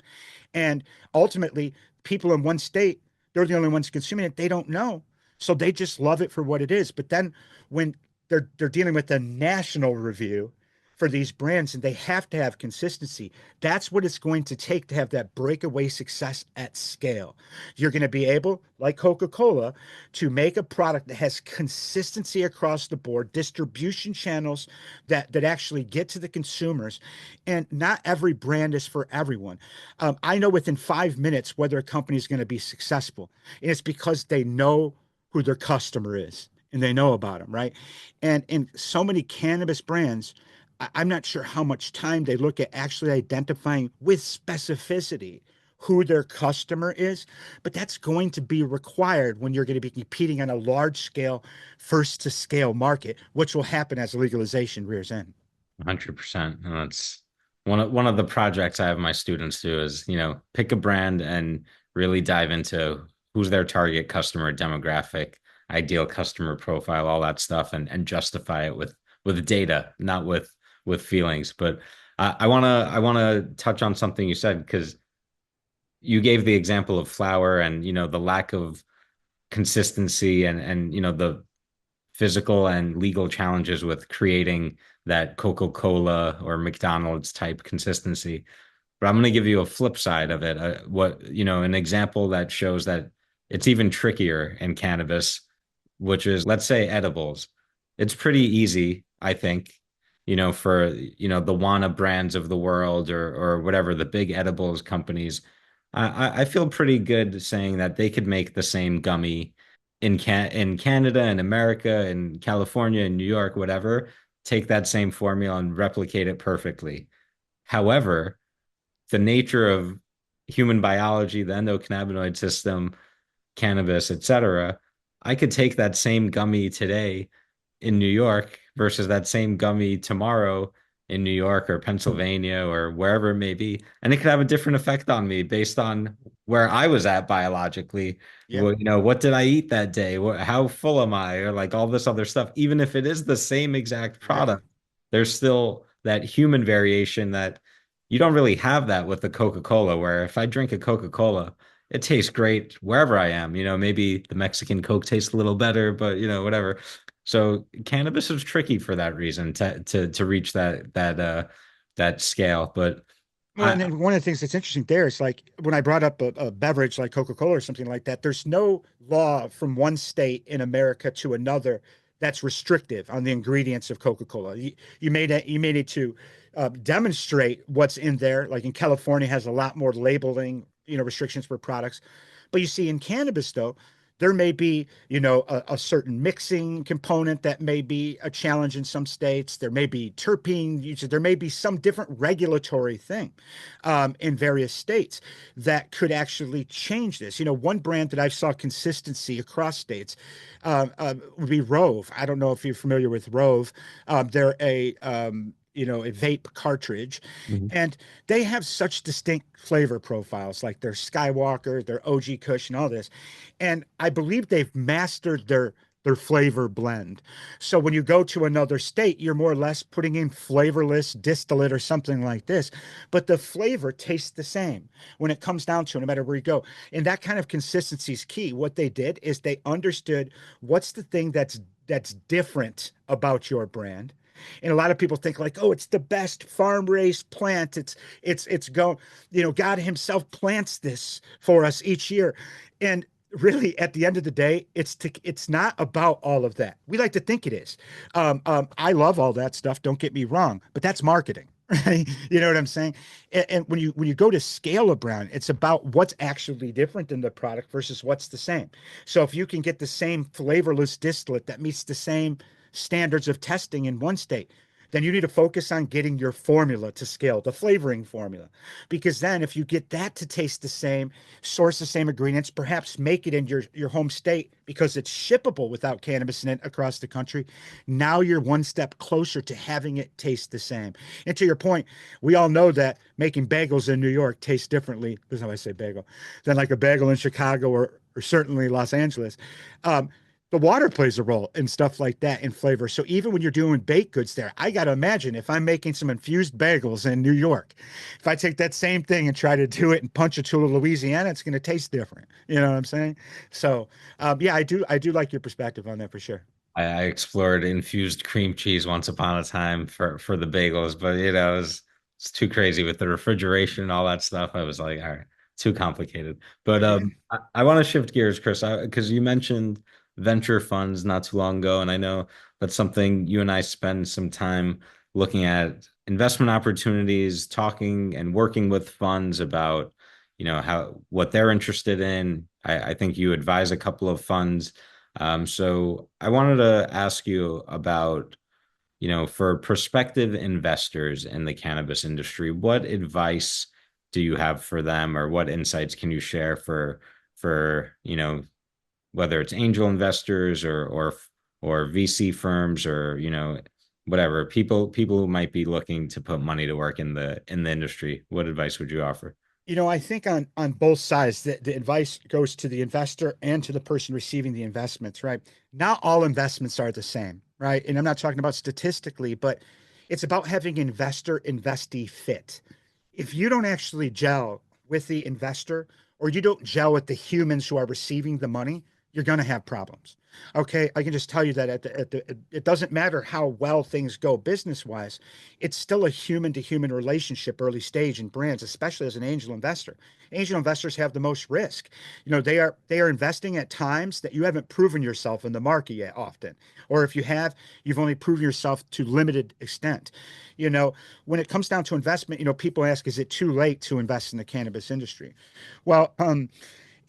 And ultimately, people in one state, they're the only ones consuming it. They don't know. So they just love it for what it is. But then when they're dealing with a national review for these brands and they have to have consistency, that's what it's going to take to have that breakaway success at scale. You're going to be able, like Coca-Cola, to make a product that has consistency across the board, distribution channels that actually get to the consumers. And not every brand is for everyone. I know within 5 minutes whether a company is going to be successful. And it's because they know who their customer is and they know about them, right? And in so many cannabis brands, I'm not sure how much time they look at actually identifying with specificity who their customer is, but that's going to be required when you're going to be competing on a large scale, first to scale market, which will happen as legalization rears in. 100%. And that's one of the projects I have my students do is, pick a brand and really dive into who's their target customer demographic, ideal customer profile, all that stuff, and justify it with data, not with feelings. But I wanna touch on something you said, because you gave the example of flower and the lack of consistency and the physical and legal challenges with creating that Coca-Cola or McDonald's type consistency. But I'm going to give you a flip side of it. An example that shows that it's even trickier in cannabis, which is, let's say, edibles. It's pretty easy, I think, for, the Wana brands of the world or whatever, the big edibles companies. I feel pretty good saying that they could make the same gummy in Canada and America and California and New York, whatever, take that same formula and replicate it perfectly. However, the nature of human biology, the endocannabinoid system, cannabis, etc., I could take that same gummy today in New York versus that same gummy tomorrow in New York or Pennsylvania or wherever it may be, and it could have a different effect on me based on where I was at biologically. Yeah. Well, what did I eat that day? How full am I? Or like all this other stuff. Even if it is the same exact product, there's still that human variation that you don't really have that with the Coca-Cola, where if I drink a Coca-Cola, it tastes great wherever I am. Maybe the Mexican Coke tastes a little better, but whatever. So cannabis is tricky for that reason to reach that scale. But Well, and then one of the things that's interesting there is like when I brought up a beverage like Coca-Cola or something like that, there's no law from one state in America to another that's restrictive on the ingredients of Coca-Cola. You made it to demonstrate what's in there. Like in California has a lot more labeling, restrictions for products. But you see in cannabis though, there may be, a certain mixing component that may be a challenge in some states. There may be terpene usage. There may be some different regulatory thing in various states that could actually change this. One brand that I saw consistency across states would be Rove. I don't know if you're familiar with Rove. They're a vape cartridge, and they have such distinct flavor profiles, like their Skywalker, their OG Kush, and all this. And I believe they've mastered their flavor blend. So when you go to another state, you're more or less putting in flavorless distillate or something like this, but the flavor tastes the same when it comes down to it, no matter where you go. And that kind of consistency is key. What they did is they understood what's the thing that's different about your brand. And a lot of people think like, oh, it's the best farm raised plant. It's God himself plants this for us each year. And really at the end of the day, it's not about all of that. We like to think it is. I love all that stuff. Don't get me wrong, but that's marketing. Right? You know what I'm saying? And when you go to scale a brand, it's about what's actually different in the product versus what's the same. So if you can get the same flavorless distillate that meets the same standards of testing in one state. Then you need to focus on getting your formula to scale, the flavoring formula. Because then if you get that to taste the same, source the same ingredients, perhaps make it in your home state because it's shippable without cannabis in it across the country, now you're one step closer to having it taste the same. And to your point, we all know that making bagels in New York tastes differently, that's how I say bagel, than like a bagel in Chicago or certainly Los Angeles. The water plays a role in stuff like that in flavor. So even when you're doing baked goods there, I got to imagine if I'm making some infused bagels in New York, if I take that same thing and try to do it and punch it to Louisiana, it's going to taste different. You know what I'm saying? So yeah, I do like your perspective on that for sure. I explored infused cream cheese once upon a time for the bagels, but it's too crazy with the refrigeration and all that stuff. I was like, all right, too complicated. But Yeah. I want to shift gears, Chris, because you mentioned venture funds not too long ago, and I know that's something you and I spend some time looking at investment opportunities, talking and working with funds about, how what they're interested in. I think you advise a couple of funds. So I wanted to ask you about, for prospective investors in the cannabis industry, what advice do you have for them, or what insights can you share for, whether it's angel investors or VC firms, or, whatever, people who might be looking to put money to work in the industry? What advice would you offer? I think on both sides, the advice goes to the investor and to the person receiving the investments, right? Not all investments are the same, right? And I'm not talking about statistically, but it's about having investor investee fit. If you don't actually gel with the investor or you don't gel with the humans who are receiving the money, you're going to have problems. Okay, I can just tell you that it doesn't matter how well things go business wise, it's still a human to human relationship early stage in brands, especially as an angel investor. Angel investors have the most risk. They are investing at times that you haven't proven yourself in the market yet often, or if you have, you've only proven yourself to limited extent. When it comes down to investment, people ask, is it too late to invest in the cannabis industry? Well,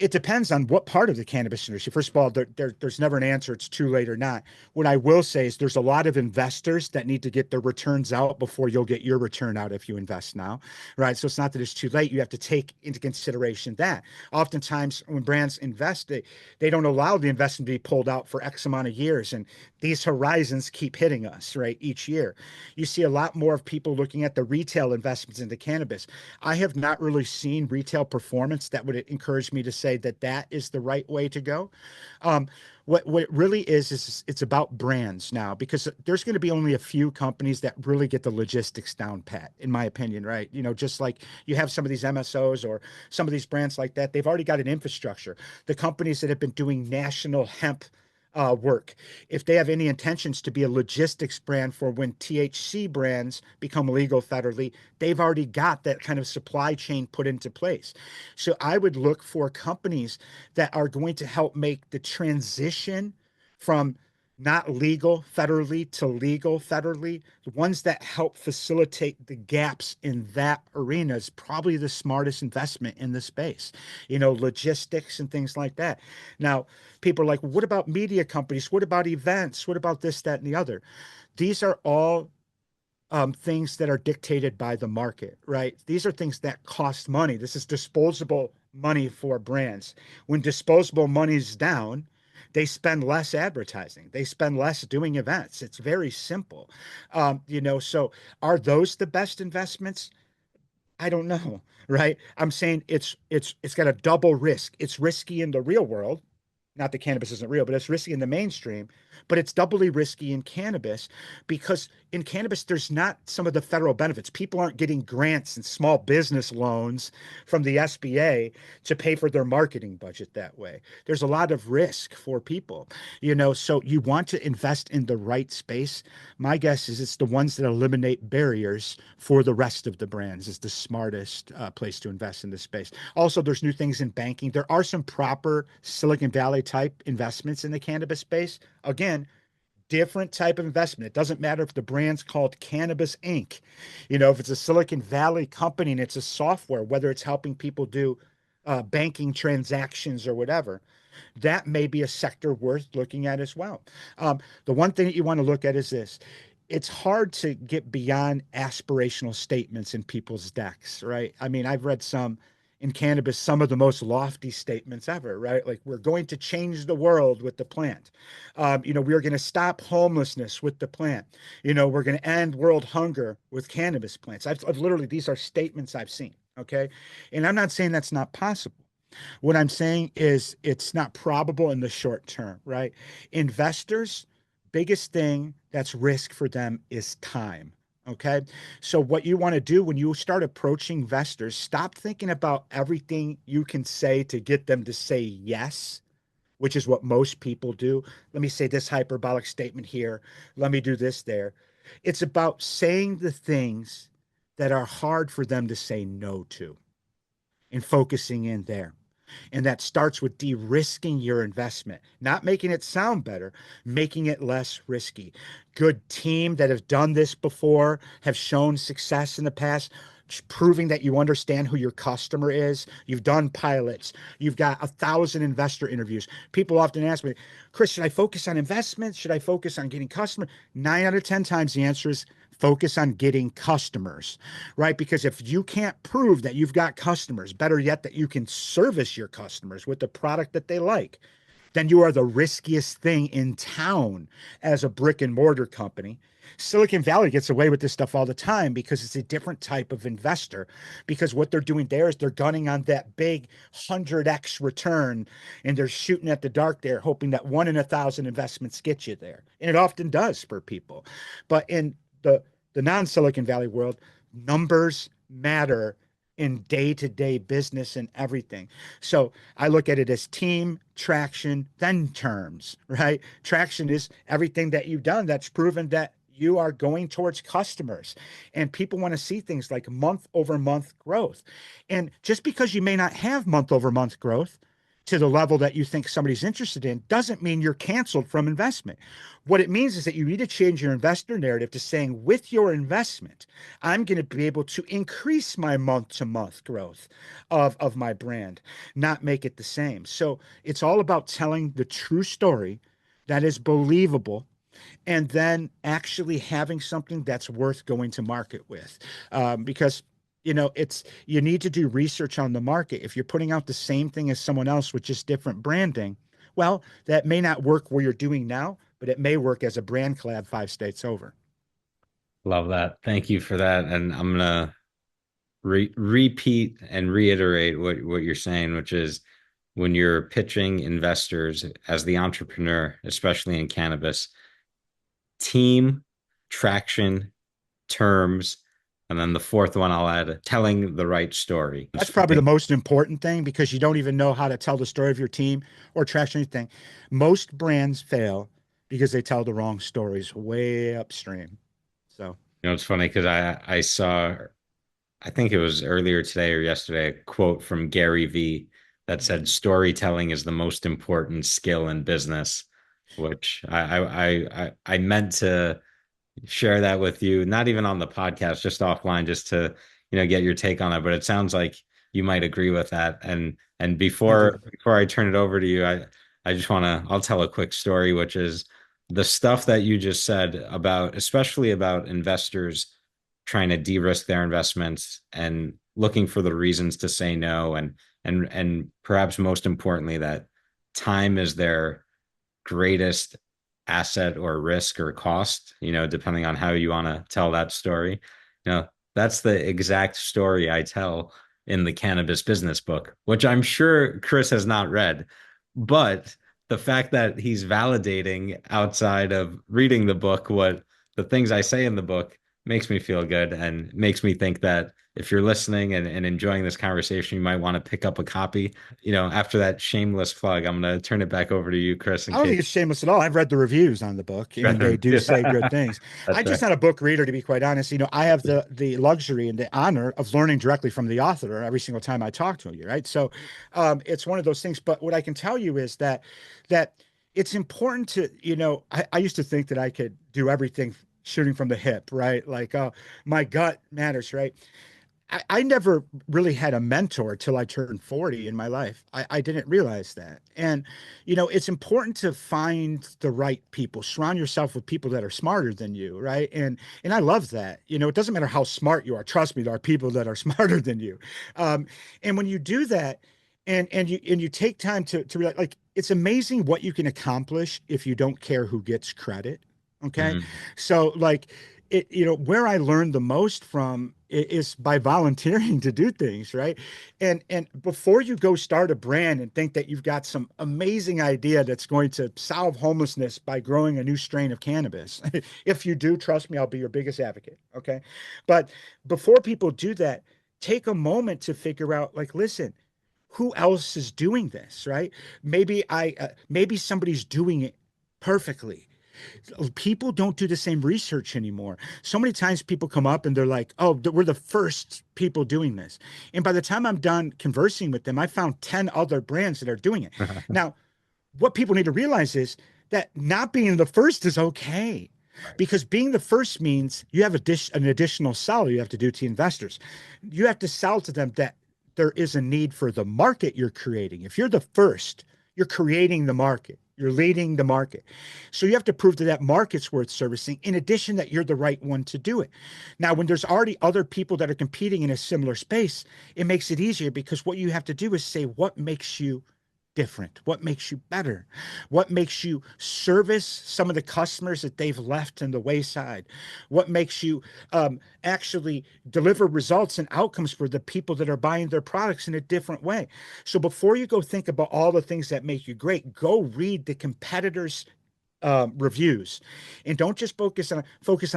it depends on what part of the cannabis industry. First of all, there's never an answer, it's too late or not. What I will say is there's a lot of investors that need to get their returns out before you'll get your return out if you invest now, right? So it's not that it's too late. You have to take into consideration that. Oftentimes when brands invest, they don't allow the investment to be pulled out for X amount of years. And these horizons keep hitting us, right, each year. You see a lot more of people looking at the retail investments into cannabis. I have not really seen retail performance that would encourage me to say that is the right way to go. What it really is it's about brands now, because there's going to be only a few companies that really get the logistics down pat, in my opinion, right? Just like you have some of these MSOs or some of these brands like that, they've already got an infrastructure. The companies that have been doing national hemp work, if they have any intentions to be a logistics brand for when THC brands become legal federally, they've already got that kind of supply chain put into place. So I would look for companies that are going to help make the transition from not legal federally to legal federally. The ones that help facilitate the gaps in that arena is probably the smartest investment in the space, logistics and things like that. Now, people are like, well, what about media companies? What about events? What about this, that, and the other? These are all things that are dictated by the market, right? These are things that cost money. This is disposable money for brands. When disposable money's down, they spend less advertising. They spend less doing events. It's very simple. So are those the best investments? I don't know, right? I'm saying it's got a double risk. It's risky in the real world. Not that cannabis isn't real, but it's risky in the mainstream. But it's doubly risky in cannabis because in cannabis, there's not some of the federal benefits. People aren't getting grants and small business loans from the SBA to pay for their marketing budget that way. There's a lot of risk for people, so you want to invest in the right space. My guess is it's the ones that eliminate barriers for the rest of the brands is the smartest place to invest in this space. Also, there's new things in banking. There are some proper Silicon Valley type investments in the cannabis space. Again, different type of investment. It doesn't matter if the brand's called Cannabis Inc. If it's a Silicon Valley company and it's a software, whether it's helping people do banking transactions or whatever. that may be a sector worth looking at as well. The one thing that you want to look at is this. It's hard to get beyond aspirational statements in people's decks, right? I mean, I've read some in cannabis, some of the most lofty statements ever, right? Like, we're going to change the world with the plant. We're going to stop homelessness with the plant. We're going to end world hunger with cannabis plants. I've literally, these are statements I've seen. Okay. And I'm not saying that's not possible. What I'm saying is it's not probable in the short term, right? Investors, biggest thing that's risk for them is time. Okay. So what you want to do when you start approaching investors, stop thinking about everything you can say to get them to say yes, which is what most people do. Let me say this hyperbolic statement here. Let me do this there. It's about saying the things that are hard for them to say no to and focusing in there. And that starts with de-risking your investment, not making it sound better, making it less risky. Good team that have done this before, have shown success in the past, proving that you understand who your customer is. You've done pilots. You've got 1,000 investor interviews. People often ask me, Chris, should I focus on investments? Should I focus on getting customers? 9 out of 10 times the answer is focus on getting customers, right? Because if you can't prove that you've got customers, better yet, that you can service your customers with the product that they like, then you are the riskiest thing in town as a brick and mortar company. Silicon Valley gets away with this stuff all the time because it's a different type of investor, because what they're doing there is they're gunning on that big 100x return, and they're shooting at the dark there, hoping that 1 in 1,000 investments get you there. And it often does for people. But in the non-Silicon Valley world, numbers matter in day-to-day business and everything. So I look at it as team, traction, then terms, right? Traction is everything that you've done that's proven that you are going towards customers, and people want to see things like month over month growth. And just because you may not have month over month growth to the level that you think somebody's interested in doesn't mean you're canceled from investment. What it means is that you need to change your investor narrative to saying, with your investment, I'm going to be able to increase my month to month growth of my brand, not make it the same. So it's all about telling the true story that is believable, and then actually having something that's worth going to market with. Because you need to do research on the market. If you're putting out the same thing as someone else with just different branding, well, that may not work where you're doing now, but it may work as a brand collab 5 states over. Love that. Thank you for that. And I'm gonna repeat and reiterate what you're saying, which is, when you're pitching investors as the entrepreneur, especially in cannabis, team, traction, terms, and then the fourth one I'll add, telling the right story. That's probably the most important thing, because you don't even know how to tell the story of your team or traction anything. Most brands fail because they tell the wrong stories way upstream. So, it's funny because I saw, I think it was earlier today or yesterday, a quote from Gary Vee that said storytelling is the most important skill in business, which I meant to share that with you, not even on the podcast, just offline, just to get your take on it. But it sounds like you might agree with that. And before I turn it over to you, I just I'll tell a quick story, which is the stuff that you just said about, especially about investors trying to de-risk their investments and looking for the reasons to say no, and perhaps most importantly, that time is their greatest asset or risk or cost, depending on how you want to tell that story. That's the exact story I tell in the Cannabis Business book, which I'm sure Chris has not read. But the fact that he's validating outside of reading the book what the things I say in the book makes me feel good, and makes me think that if you're listening and enjoying this conversation, you might want to pick up a copy. After that shameless plug, I'm going to turn it back over to you, Chris. I don't think it's shameless at all. I've read the reviews on the book, and they do say good things. I'm just not a book reader, to be quite honest. I have the luxury and the honor of learning directly from the author every single time I talk to you, right? So it's one of those things. But what I can tell you is that it's important to, I used to think that I could do everything shooting from the hip, right? Like, my gut matters, right? I never really had a mentor till I turned 40 in my life. I didn't realize that. And, it's important to find the right people, surround yourself with people that are smarter than you, right? And I love that. It doesn't matter how smart you are. Trust me, there are people that are smarter than you. Um, and when you do that, and you take time to realize, like, it's amazing what you can accomplish if you don't care who gets credit. Okay. Mhm. So, like, where I learned the most from is by volunteering to do things, right? And before you go start a brand and think that you've got some amazing idea that's going to solve homelessness by growing a new strain of cannabis, if you do, trust me, I'll be your biggest advocate. Okay. But before people do that, take a moment to figure out, like, listen, who else is doing this, right? Maybe somebody's doing it perfectly. People don't do the same research anymore. So many times people come up and they're like, "Oh, we're the first people doing this." And by the time I'm done conversing with them, I found 10 other brands that are doing it. Now, what people need to realize is that not being the first is okay. Right. Because being the first means you have an additional sell you have to do to investors. You have to sell to them that there is a need for the market you're creating. If you're the first, you're creating the market. You're leading the market. So you have to prove that that market's worth servicing, in addition that you're the right one to do it. Now, when there's already other people that are competing in a similar space, it makes it easier, because what you have to do is say, what makes you different? What makes you better? What makes you service some of the customers that they've left in the wayside? What makes you actually deliver results and outcomes for the people that are buying their products in a different way? So before you go think about all the things that make you great, go read the competitors' reviews, and don't just focus on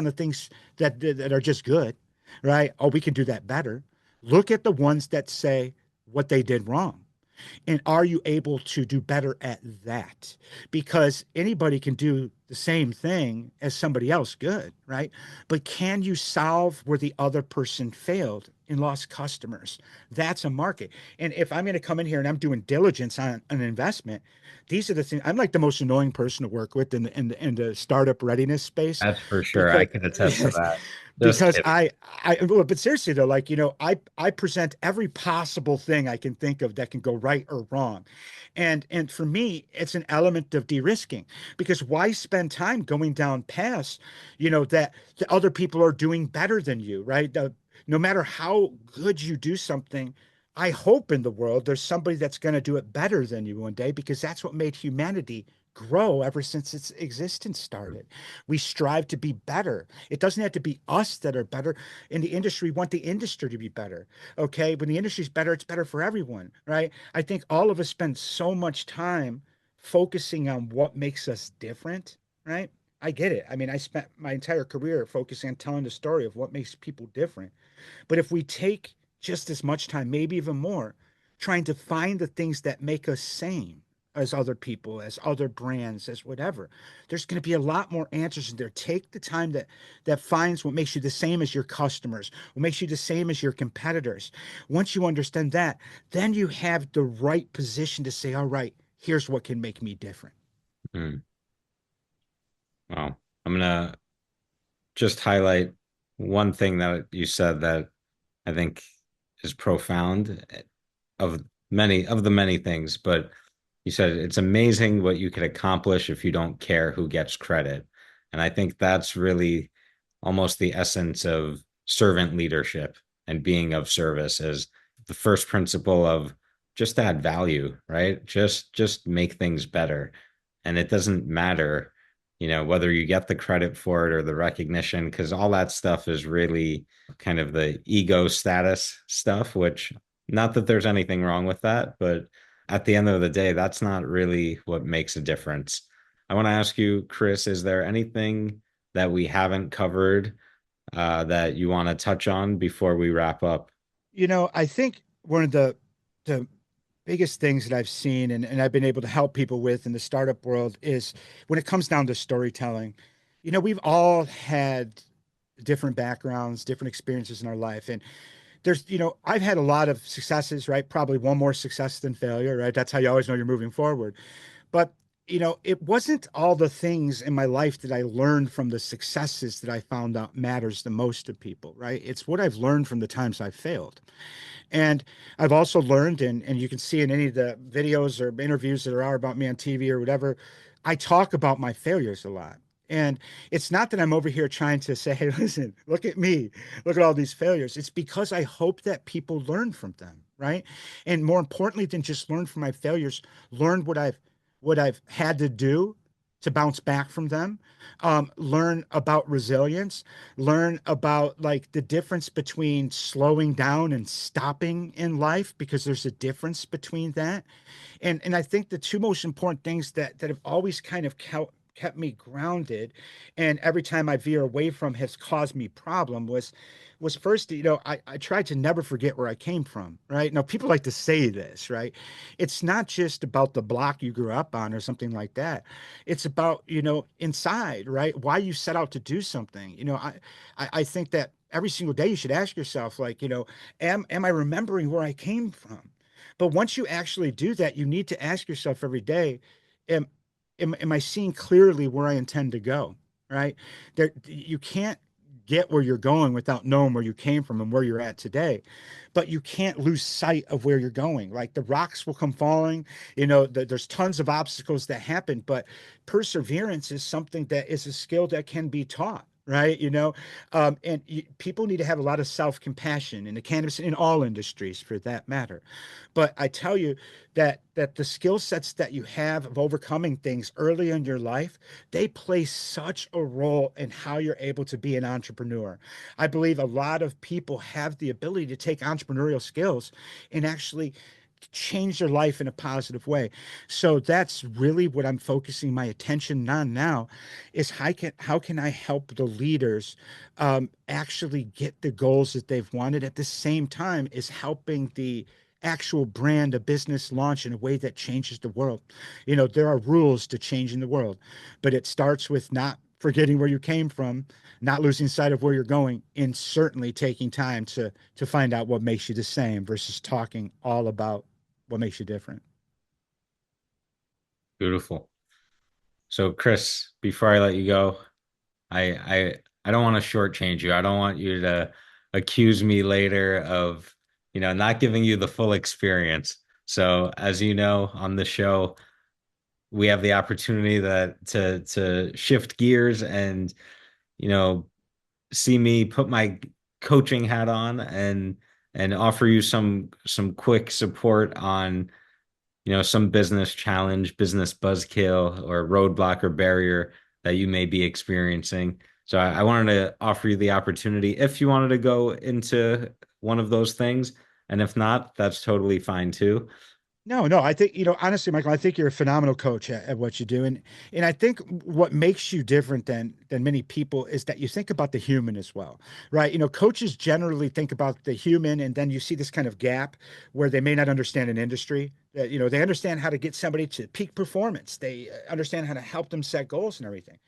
the things that are just good, right? Oh, we can do that better. Look at the ones that say what they did wrong. And are you able to do better at that? Because anybody can do the same thing as somebody else good, right? But can you solve where the other person failed and lost customers? That's a market. And if I'm going to come in here and I'm doing diligence on an investment, these are the things. I'm like the most annoying person to work with in the startup readiness space, That's for sure. I because can attest to that. Just because kidding. well, but seriously though, like, I present every possible thing I can think of that can go right or wrong. And for me, it's an element of de-risking, because why spend time going down paths, that the other people are doing better than you, right? No matter how good you do something, I hope in the world there's somebody that's going to do it better than you one day, because that's what made humanity grow ever since its existence started. We strive to be better. It doesn't have to be us that are better. In the industry, we want the industry to be better. Okay. When the industry's better, it's better for everyone, right? I think all of us spend so much time focusing on what makes us different, right? I get it. I mean, I spent my entire career focusing on telling the story of what makes people different. But if we take just as much time, maybe even more, trying to find the things that make us sane as other people, as other brands, as whatever, there's going to be a lot more answers in there. Take the time that finds what makes you the same as your customers, what makes you the same as your competitors. Once you understand that, then you have the right position to say, all right, here's what can make me different. Mm. Well, I'm gonna just highlight one thing that you said that I think is profound, of many things, but you said it's amazing what you could accomplish if you don't care who gets credit. And I think that's really almost the essence of servant leadership and being of service, is the first principle of just add value, right? Just make things better. And it doesn't matter, whether you get the credit for it or the recognition, because all that stuff is really kind of the ego status stuff, which, not that there's anything wrong with that, but at the end of the day, that's not really what makes a difference. I want to ask you, Chris, is there anything that we haven't covered that you want to touch on before we wrap up? I think one of the biggest things that I've seen, and I've been able to help people with in the startup world, is when it comes down to storytelling. We've all had different backgrounds, different experiences in our life. And I've had a lot of successes, right? Probably one more success than failure, right? That's how you always know you're moving forward. But it wasn't all the things in my life that I learned from the successes that I found out matters the most to people, right? It's what I've learned from the times I've failed. And I've also learned, and you can see in any of the videos or interviews that are about me on TV or whatever, I talk about my failures a lot. And it's not that I'm over here trying to say, hey, listen, look at me, look at all these failures. It's because I hope that people learn from them, right? And more importantly than just learn from my failures, learn what I've had to do to bounce back from them, learn about resilience, learn about like the difference between slowing down and stopping in life, because there's a difference between that. And I think the two most important things that have always kind of kept me grounded, and every time I veer away from has caused me problem, was first, I tried to never forget where I came from, right? Now, people like to say this, right? It's not just about the block you grew up on or something like that. It's about, inside, right? Why you set out to do something. I think that every single day you should ask yourself, like, am I remembering where I came from? But once you actually do that, you need to ask yourself every day, am, am I seeing clearly where I intend to go? Right? There, you can't get where you're going without knowing where you came from and where you're at today. But you can't lose sight of where you're going. Like the rocks will come falling, there's tons of obstacles that happen, but perseverance is something that is a skill that can be taught. Right. People need to have a lot of self-compassion in the cannabis, in all industries for that matter. But I tell you that the skill sets that you have of overcoming things early in your life, they play such a role in how you're able to be an entrepreneur. I believe a lot of people have the ability to take entrepreneurial skills and actually change their life in a positive way. So that's really what I'm focusing my attention on now, is how can I help the leaders actually get the goals that they've wanted, at the same time is helping the actual brand, a business launch in a way that changes the world. There are rules to changing the world, but it starts with not forgetting where you came from, not losing sight of where you're going, and certainly taking time to find out what makes you the same versus talking all about what makes you different. Beautiful. So, Chris, before I let you go, I don't want to shortchange you. I don't want you to accuse me later of, not giving you the full experience. So, as you know, on the show, we have the opportunity to shift gears and, you know, see me put my coaching hat on and offer you some quick support on, some business challenge, business buzzkill, or roadblock or barrier that you may be experiencing. So I wanted to offer you the opportunity if you wanted to go into one of those things. And if not, that's totally fine too. No, I think, honestly, Michael, I think you're a phenomenal coach at what you do. And I think what makes you different than many people is that you think about the human as well, right? Coaches generally think about the human, and then you see this kind of gap where they may not understand an industry. That, they understand how to get somebody to peak performance. They understand how to help them set goals and everything.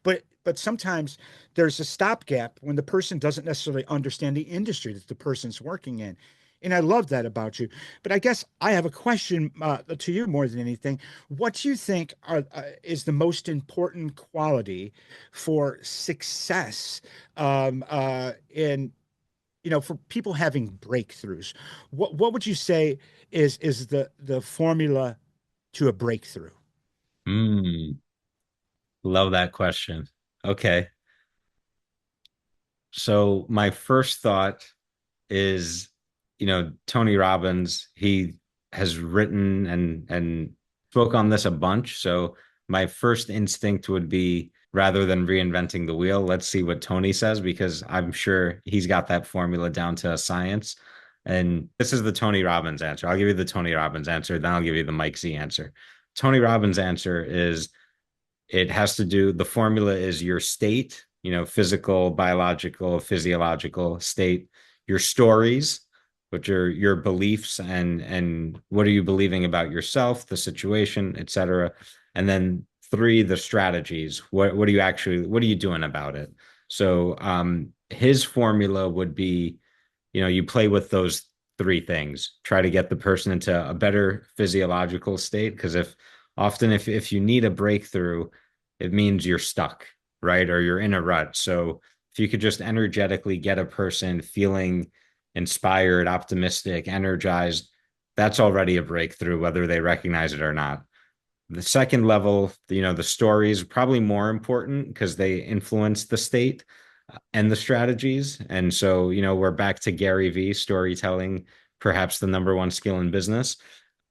But sometimes there's a stopgap when the person doesn't necessarily understand the industry that the person's working in. And I love that about you. But I guess I have a question to you more than anything. What do you think is the most important quality for success in, for people having breakthroughs? What would you say is the formula to a breakthrough? Mm, love that question. Okay. So my first thought is, Tony Robbins, he has written and spoke on this a bunch. So my first instinct would be, rather than reinventing the wheel, let's see what Tony says, because I'm sure he's got that formula down to a science. And this is the Tony Robbins answer. I'll give you the Tony Robbins answer, then I'll give you the Mike Z answer. Tony Robbins answer is, the formula is your state, physical, biological, physiological state, your stories, which are your beliefs and what are you believing about yourself, the situation, etc. And then 3, the strategies. What are you doing about it? So his formula would be, you play with those 3 things. Try to get the person into a better physiological state, because if often if you need a breakthrough, it means you're stuck, right? Or you're in a rut. So if you could just energetically get a person feeling inspired, optimistic, energized, that's already a breakthrough, whether they recognize it or not. The second level, the stories are probably more important because they influence the state and the strategies. And so, we're back to Gary V, storytelling, perhaps the number one skill in business.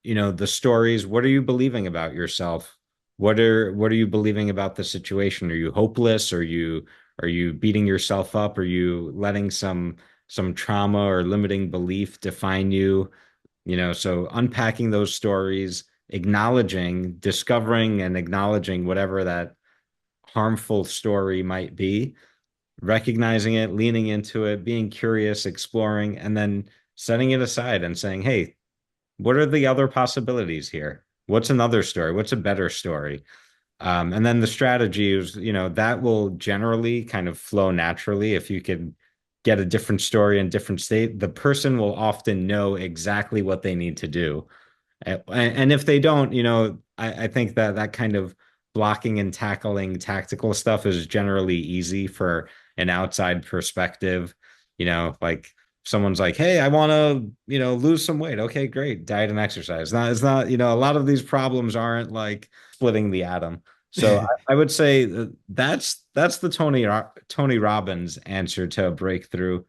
The stories, what are you believing about yourself? What are you believing about the situation? Are you hopeless? Are you beating yourself up? Are you letting some trauma or limiting belief define you? So unpacking those stories, discovering and acknowledging whatever that harmful story might be, recognizing it, leaning into it, being curious, exploring, and then setting it aside and saying, hey, what are the other possibilities here? What's another story? What's a better story? And then the strategy is, that will generally kind of flow naturally. If you could get a different story in different state, the person will often know exactly what they need to do. And if they don't, I think that kind of blocking and tackling tactical stuff is generally easy for an outside perspective. Like someone's like, hey, I want to, lose some weight. Okay, great. Diet and exercise. It's not, a lot of these problems aren't like splitting the atom. So I would say that's the Tony Robbins answer to a breakthrough.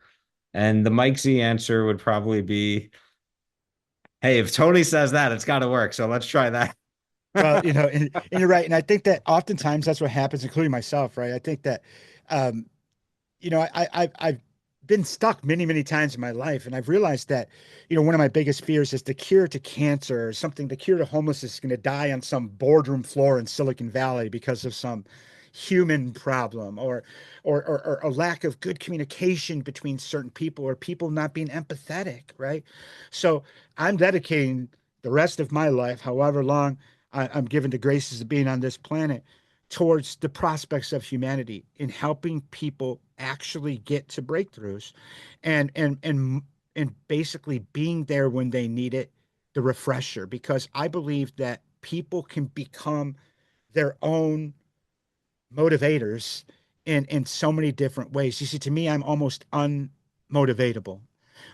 And the Mike Z answer would probably be, hey, if Tony says that, it's got to work. So let's try that. Well, and you're right. And I think that oftentimes that's what happens, including myself, right? I think that, um, I've been stuck many, many times in my life. And I've realized that, one of my biggest fears is the cure to cancer or something, the cure to homelessness is going to die on some boardroom floor in Silicon Valley because of some human problem or a lack of good communication between certain people or people not being empathetic, right? So I'm dedicating the rest of my life, however long I'm given the graces of being on this planet, towards the prospects of humanity in helping people actually get to breakthroughs and basically being there when they need it, the refresher, because I believe that people can become their own motivators in so many different ways. You see, to me, I'm almost unmotivatable.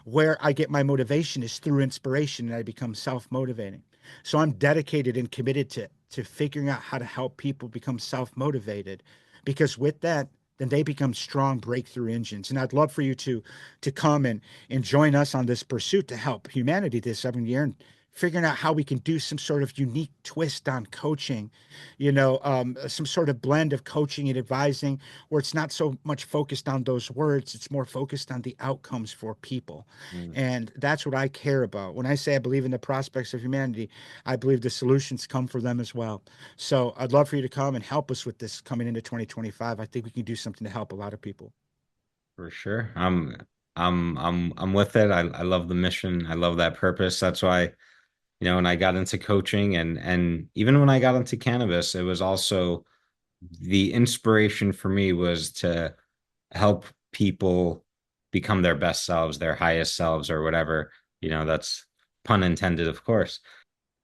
Where I get my motivation is through inspiration, and I become self-motivating. So I'm dedicated and committed to figuring out how to help people become self-motivated, because with that, then they become strong breakthrough engines. And I'd love for you to come and join us on this pursuit to help humanity this 7 year and figuring out how we can do some sort of unique twist on coaching, some sort of blend of coaching and advising where it's not so much focused on those words, it's more focused on the outcomes for people. Mm. And that's what I care about. When I say I believe in the prospects of humanity, I believe the solutions come for them as well. So I'd love for you to come and help us with this coming into 2025. I think we can do something to help a lot of people. For sure. I'm with it. I love the mission. I love that purpose. That's why, when I got into coaching and even when I got into cannabis, it was also the inspiration for me was to help people become their best selves, their highest selves, or whatever. That's pun intended, of course.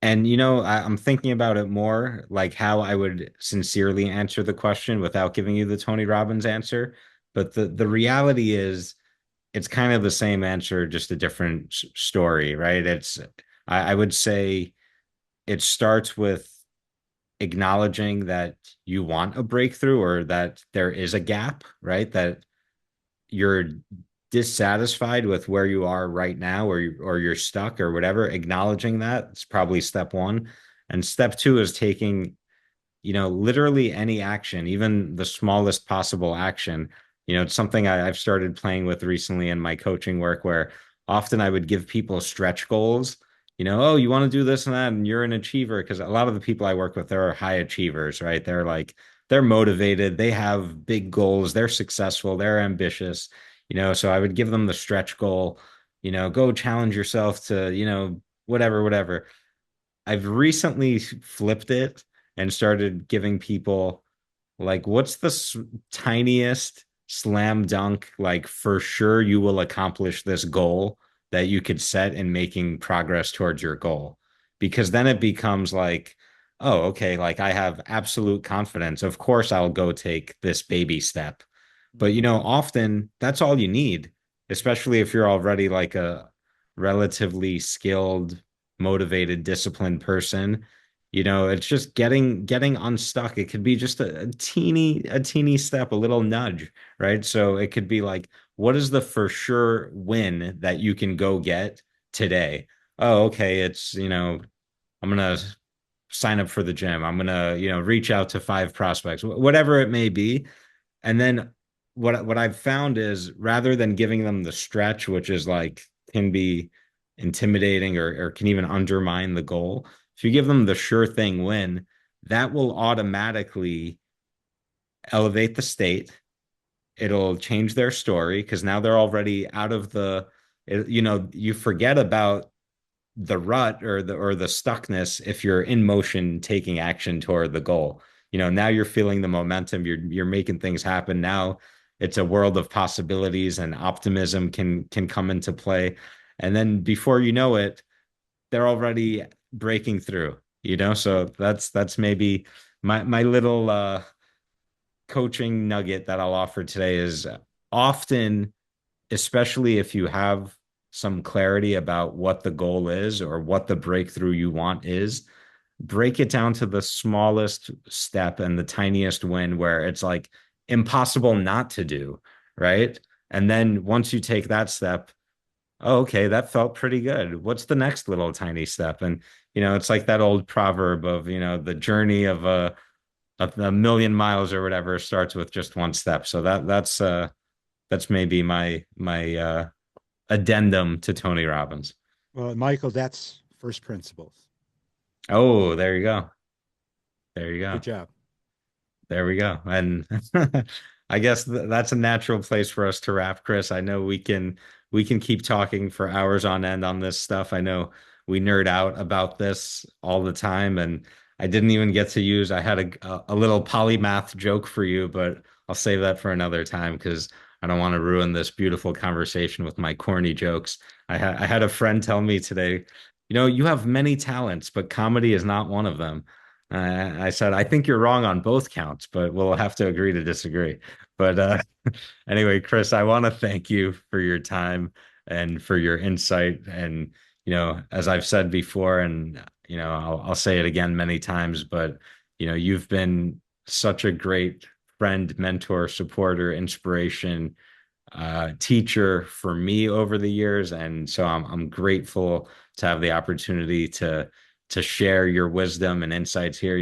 And I'm thinking about it more like how I would sincerely answer the question without giving you the Tony Robbins answer. But the reality is, it's kind of the same answer, just a different story, right? I would say it starts with acknowledging that you want a breakthrough or that there is a gap, right? That you're dissatisfied with where you are right now, or you're stuck or whatever. Acknowledging that is probably step one. And step two is taking, literally any action, even the smallest possible action. It's something I've started playing with recently in my coaching work, where often I would give people stretch goals. Oh, you want to do this and that, and you're an achiever. Because a lot of the people I work with, they're high achievers, right? They're motivated, they have big goals, they're successful, they're ambitious. So I would give them the stretch goal, go challenge yourself to, whatever. I've recently flipped it and started giving people like, what's the tiniest slam dunk, like for sure you will accomplish this goal that you could set in making progress towards your goal? Because then it becomes like, oh, okay, like I have absolute confidence. Of course, I'll go take this baby step. But, often that's all you need, especially if you're already like a relatively skilled, motivated, disciplined person. It's just getting unstuck. It could be just a teeny step, a little nudge, right? So it could be like, what is the for sure win that you can go get today? Oh, okay, I'm gonna sign up for the gym. I'm gonna, reach out to 5 prospects, whatever it may be. And then what I've found is rather than giving them the stretch, which is like can be intimidating or can even undermine the goal, if you give them the sure thing win, that will automatically elevate the state. It'll change their story because now they're already out of you forget about the rut or the stuckness if you're in motion taking action toward the goal. Now you're feeling the momentum, you're making things happen. Now it's a world of possibilities and optimism can come into play. And then before you know it, they're already breaking through, so that's maybe my little coaching nugget that I'll offer today is often, especially if you have some clarity about what the goal is or what the breakthrough you want is, break it down to the smallest step and the tiniest win where it's like impossible not to do, right? And then once you take that step, oh, okay, that felt pretty good. What's the next little tiny step? And it's like that old proverb of, the journey of a million miles or whatever starts with just one step. So that's maybe my addendum to Tony Robbins. Well, Michael, that's first principles. Oh, there you go. There you go. Good job. There we go. And I guess that's a natural place for us to wrap, Chris. I know we can keep talking for hours on end on this stuff. I know we nerd out about this all the time, and I didn't even get to use. I had a little polymath joke for you, but I'll save that for another time because I don't want to ruin this beautiful conversation with my corny jokes. I had a friend tell me today, you have many talents, but comedy is not one of them. I said, I think you're wrong on both counts, but we'll have to agree to disagree. But anyway, Chris, I want to thank you for your time and for your insight. And, as I've said before, and, I'll say it again many times, but, you've been such a great friend, mentor, supporter, inspiration, teacher for me over the years. And so I'm grateful to have the opportunity to share your wisdom and insights here.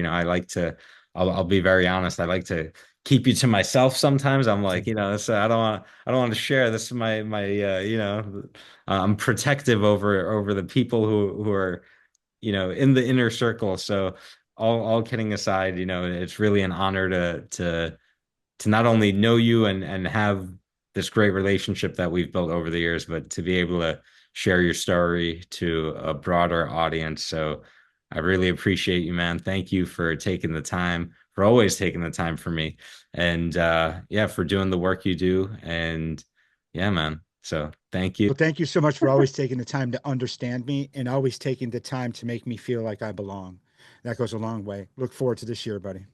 I'll be very honest. I like to keep you to myself sometimes. I'm like, I don't want to share this. Is I'm protective over the people who are, in the inner circle. So all kidding aside, it's really an honor to not only know you and have this great relationship that we've built over the years, but to be able to share your story to a broader audience. So I really appreciate you, man. Thank you for taking the time, for always taking the time for me. And for doing the work you do. And yeah, man. So thank you. Well, thank you so much for always taking the time to understand me and always taking the time to make me feel like I belong. That goes a long way. Look forward to this year, buddy.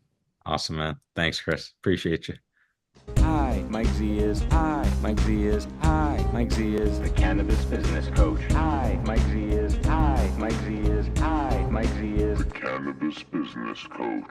Awesome, man. Thanks, Chris. Appreciate you. Hi, Mike Z is. Hi, Mike Z is. Hi, Mike Z is the Cannabis Business Coach. Hi, Mike Z is. Hi, Mike Z is. Hi, Mike Z is the Cannabis Business Coach.